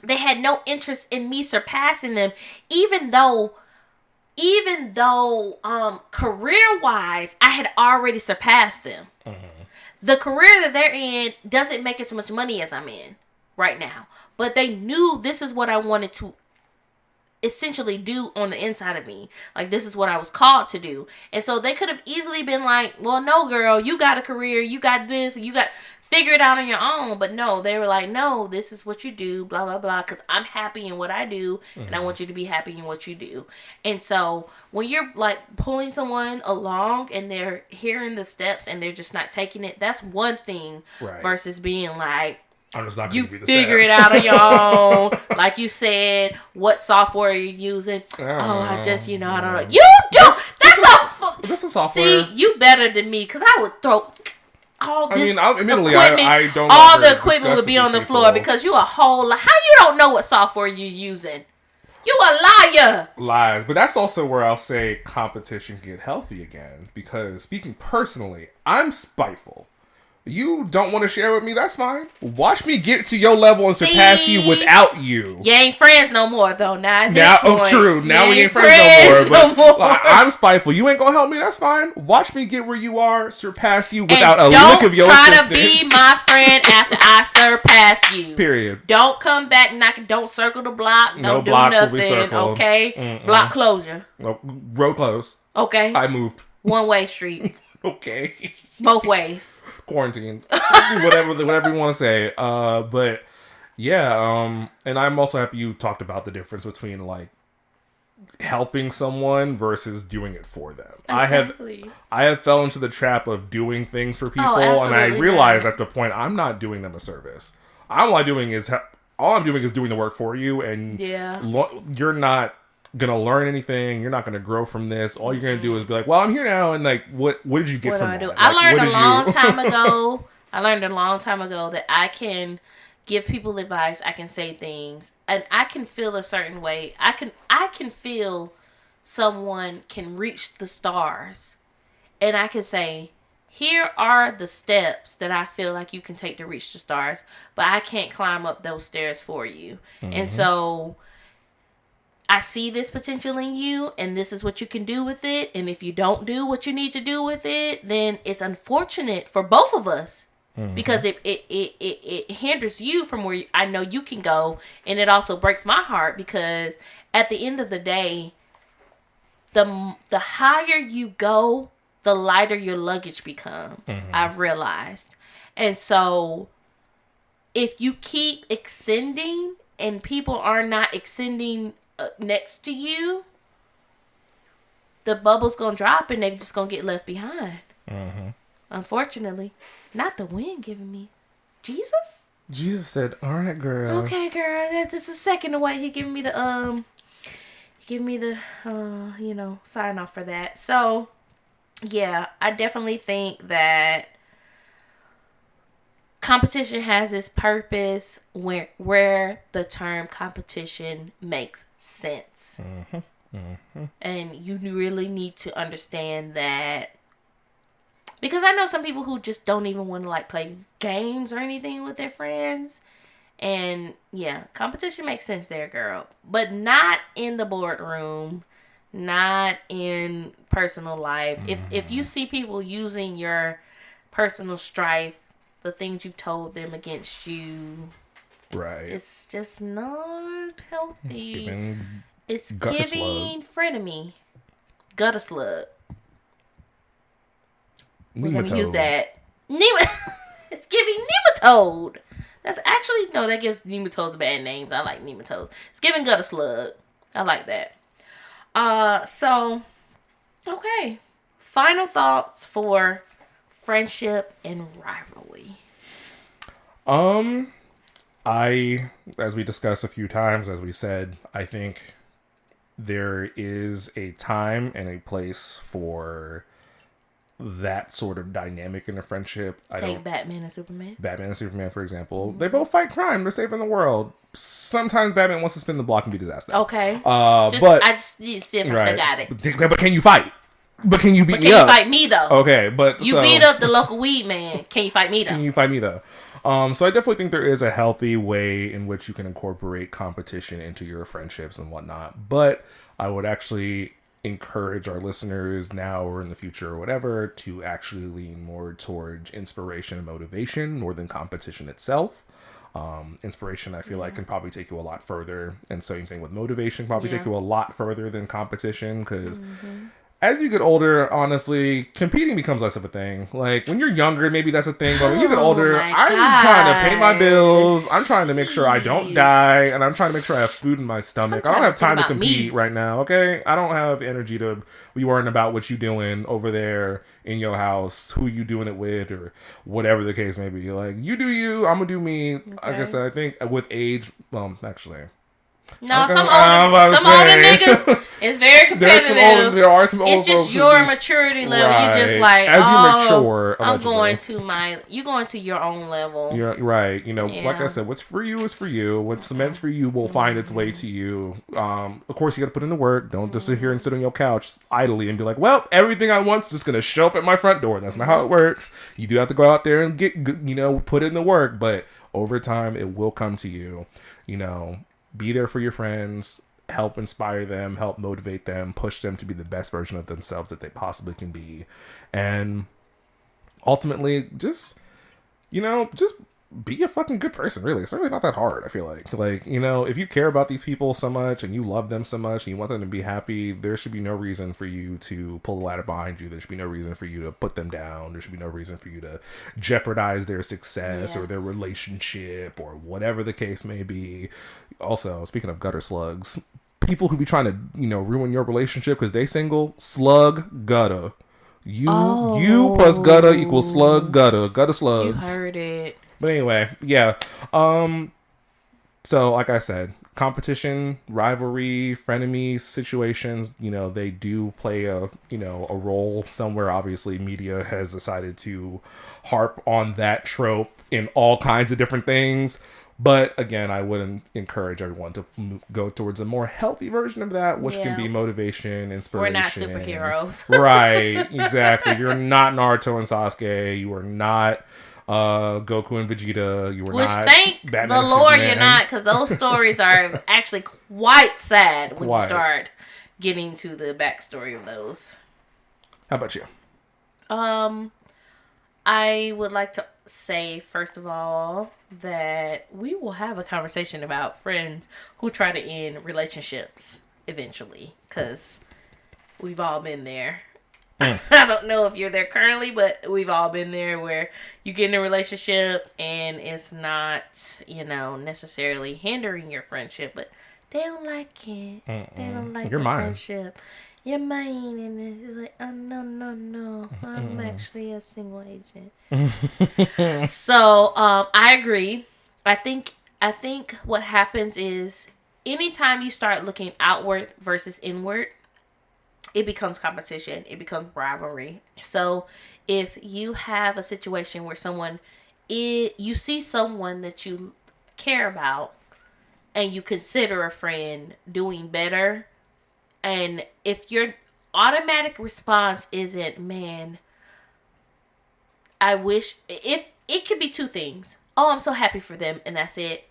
They had no interest in me surpassing them, even though career-wise, I had already surpassed them. The career that they're in doesn't make as much money as I'm in right now. But they knew this is what I wanted to essentially do on the inside of me. Like, this is what I was called to do. And so they could have easily been like, well, no, girl, you got a career. You got this. You got... Figure it out on your own. But no, they were like, no, this is what you do. Blah, blah, blah. Because I'm happy in what I do. And I want you to be happy in what you do. And so when you're like pulling someone along and they're hearing the steps and they're just not taking it, that's one thing. Right. Versus being like, I'm just not you give you the figure steps. it out on your own. Like you said, what software are you using? I just, I don't know. You don't. This is software. See, you better than me, because I would throw all this admittedly, equipment. I don't. All the equipment would be on the floor because you a whole lot. How you don't know what software you using? You a liar. Lies, but that's also where I'll say competition can get healthy again. Because speaking personally, I'm spiteful. You don't want to share with me, that's fine. Watch me get to your level and surpass you without you. You ain't friends no more, though. True. Now we ain't friends no more. But I'm spiteful. You ain't gonna help me, that's fine. Watch me get where you are, surpass you without a lick of your assistance. Don't try to be my friend after I surpass you. Period. Don't come back knocking. Don't circle the block. Don't do nothing. Okay? Block closure. Road closed. Okay. I moved. One-way street. Okay. Both ways. Quarantine. whatever you want to say. But yeah, and I'm also happy you talked about the difference between like helping someone versus doing it for them. Exactly. I have fell into the trap of doing things for people, and I realized at the point I'm not doing them a service. All I'm doing is doing the work for you, and you're not gonna learn anything. You're not gonna grow from this. All you're gonna do is be like, well, I'm here now, and like, what did you get from that? Like, I learned a long time ago. I learned a long time ago that I can give people advice. I can say things, and I can feel a certain way. I can feel someone can reach the stars, and I can say, here are the steps that I feel like you can take to reach the stars, but I can't climb up those stairs for you. And so I see this potential in you, and this is what you can do with it. And if you don't do what you need to do with it, then it's unfortunate for both of us, because it hinders you from where I know you can go, and it also breaks my heart, because at the end of the day, the higher you go, the lighter your luggage becomes. I've realized. And so if you keep extending and people are not extending next to you, the bubble's gonna drop and they're just gonna get left behind. Unfortunately. Not the wind giving me. Jesus said, all right, girl. Okay, girl. That's just a second away. He giving me the sign off for that. So yeah, I definitely think that competition has its purpose where the term competition makes sense. And you really need to understand that, because I know some people who just don't even want to like play games or anything with their friends. And yeah, competition makes sense there, girl. But not in the boardroom, not in personal life. If you see people using your personal strife, the things you've told them against you, right, it's just not healthy. It's giving frenemy. Gutterslug. We're going to use that. It's giving nematode. That's actually, no, that gives nematodes bad names. I like nematodes. It's giving Gutterslug. I like that. So, okay. Final thoughts for friendship and rivalry. As we discussed a few times, as we said, I think there is a time and a place for that sort of dynamic in a friendship. Take Batman and Superman. Batman and Superman, for example. They both fight crime. They're saving the world. Sometimes Batman wants to spin the block and beat his ass down. Okay. But I just need to see if I still got it. But can you fight? But can you beat me up? Can you fight me, though? Okay, but you beat up the local weed man. Can you fight me, though? Can you fight me, though? So I definitely think there is a healthy way in which you can incorporate competition into your friendships and whatnot. But I would actually encourage our listeners now or in the future or whatever to actually lean more towards inspiration and motivation more than competition itself. Inspiration, I feel like, can probably take you a lot further, and same thing with motivation, probably take you a lot further than competition, because as you get older, honestly, competing becomes less of a thing. Like, when you're younger, maybe that's a thing, but when you get older, I'm trying to pay my bills, I'm trying to make sure I don't die, and I'm trying to make sure I have food in my stomach. I don't have time to compete right now, okay? I don't have energy to be worrying about what you doing over there in your house, who you doing it with, or whatever the case may be. Like, you do you, I'm gonna do me. Okay. Like I said, I think with age, actually... No, some older niggas is very competitive. There are some older. It's just your maturity level. Right. You're just like, as you mature, you going to your own level. You're right. You know, like I said, what's for you is for you. What's meant for you will find its way to you. Of course, you got to put in the work. Don't just sit here and sit on your couch idly and be like, well, everything I want's just gonna show up at my front door. That's not how it works. You do have to go out there and put in the work. But over time, it will come to you. You know. Be there for your friends, help inspire them, help motivate them, push them to be the best version of themselves that they possibly can be. And ultimately, just be a fucking good person, really. It's really not that hard, I feel like. Like, if you care about these people so much and you love them so much and you want them to be happy, there should be no reason for you to pull the ladder behind you. There should be no reason for you to put them down. There should be no reason for you to jeopardize their success or their relationship or whatever the case may be. Also, speaking of gutter slugs, people who be trying to, ruin your relationship because they single, slug gutter. You plus gutter equals slug gutter. Gutter slugs. You heard it. But anyway, yeah. So like I said, competition, rivalry, frenemy situations, they do play a role somewhere. Obviously, media has decided to harp on that trope in all kinds of different things. But again, I wouldn't encourage everyone to go towards a more healthy version of that, which can be motivation, inspiration. We're not superheroes. Right, exactly. You're not Naruto and Sasuke. You are not Goku and Vegeta. You were not. Thank Batman the Lord you're not, because those stories are actually quite sad when you start getting to the backstory of those. How about you? I would like to say, first of all, that we will have a conversation about friends who try to end relationships eventually, because we've all been there. I don't know if you're there currently, but we've all been there where you get in a relationship and it's not, necessarily hindering your friendship, but they don't like it. They don't like your friendship. You're mine, and it's like, oh, no. I'm actually a single agent. So, I agree. I think what happens is anytime you start looking outward versus inward, it becomes competition. It becomes rivalry. So if you have a situation where you see someone that you care about and you consider a friend doing better, and if your automatic response isn't, man, I wish, if it could be two things. Oh, I'm so happy for them, and that's it.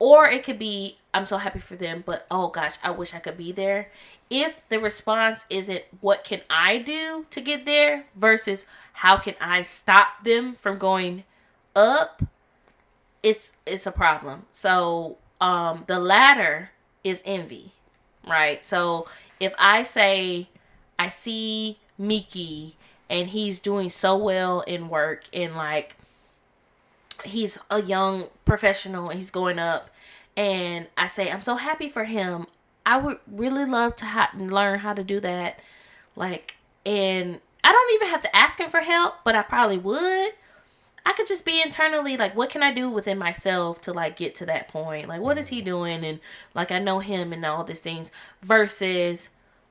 Or it could be, I'm so happy for them, but oh gosh, I wish I could be there. If the response isn't, what can I do to get there, versus how can I stop them from going up, it's a problem. So the latter is envy, right? So if I say I see Mickey and he's doing so well in work and like he's a young professional and he's going up, and I say I'm so happy for him, I would really love to learn how to do that. Like, and I don't even have to ask him for help, but I probably would. I could just be internally like, what can I do within myself to like get to that point? Like, what is he doing? And like, I know him and all these things versus,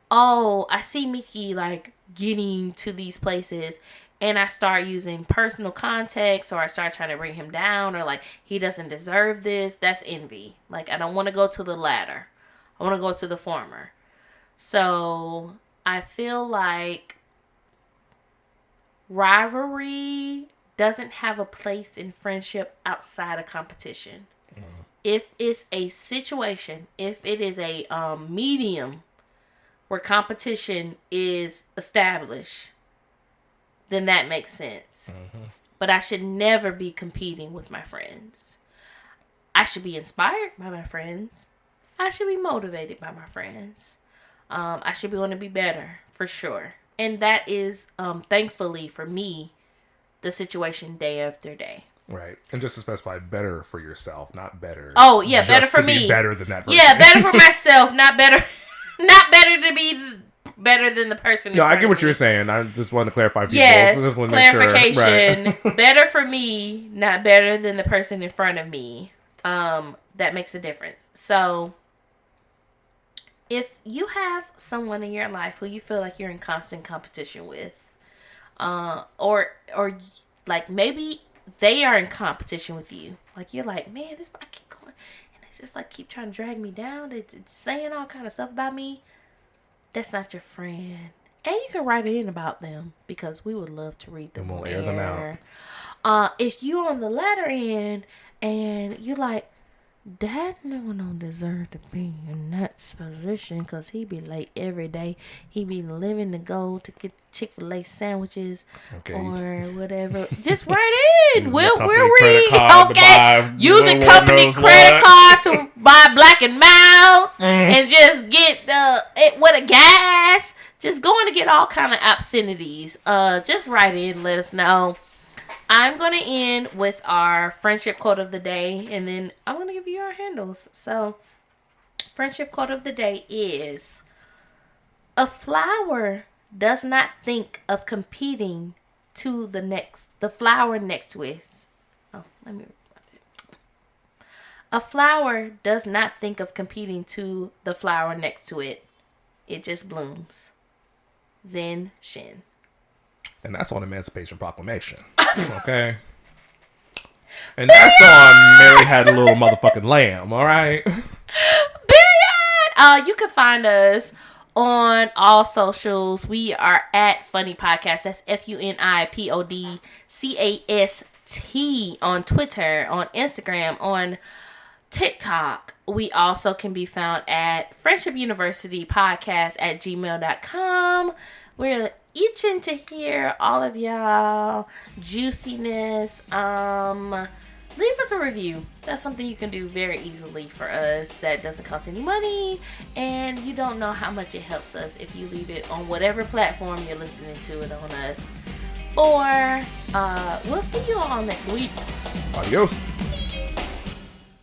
oh, I see Mickey like getting to these places and I start using personal context, or I start trying to bring him down, or like, he doesn't deserve this. That's envy. Like, I don't want to go to the latter. I want to go to the former. So I feel like rivalry doesn't have a place in friendship outside of competition. If it's a situation, if it is a medium where competition is established, then that makes sense. But I should never be competing with my friends. I should be inspired by my friends. I should be motivated by my friends. I should want to be better, for sure. And that is, thankfully for me, the situation day after day. Right. And just to specify, better for yourself, not better. Oh, yeah, better for me. Better than that person. Yeah, better for myself, not better to be better than the person. No, I get what you're saying. I just wanted to clarify people. Yes, so clarification. Right. Better for me, not better than the person in front of me. That makes a difference. So, if you have someone in your life who you feel like you're in constant competition with, or like maybe they are in competition with you, like you're like, man, this I keep going, and they just like keep trying to drag me down. It's saying all kind of stuff about me. That's not your friend, and you can write it in about them because we would love to read them. And we'll air them out. If you're on the latter end and you're like, that nigga don't deserve to be in that position because he be late every day. He be living to go to get Chick-fil-A sandwiches or whatever. Just write in. We'll read. Okay. Using company credit cards to buy Black and Milds and just get it with a gas. Just going to get all kind of obscenities. Just write in. Let us know. I'm going to end with our friendship quote of the day, and then I'm going to give you our handles. So, friendship quote of the day is, a flower does not think of competing to the flower next to it. Oh, let me read it. A flower does not think of competing to the flower next to it. It just blooms. Zen Shin. And that's on Emancipation Proclamation. Okay? And that's on Mary Had a Little Motherfucking Lamb, alright? Period! You can find us on all socials. We are at Funny Podcast. That's FUNIPODCAST on Twitter, on Instagram, on TikTok. We also can be found at Friendship University Podcast at gmail.com. We're itching to hear all of y'all juiciness. Leave us a review. That's something you can do very easily for us. That doesn't cost any money, and you don't know how much it helps us if you leave it on whatever platform you're listening to it on us. We'll see you all next week. Adios.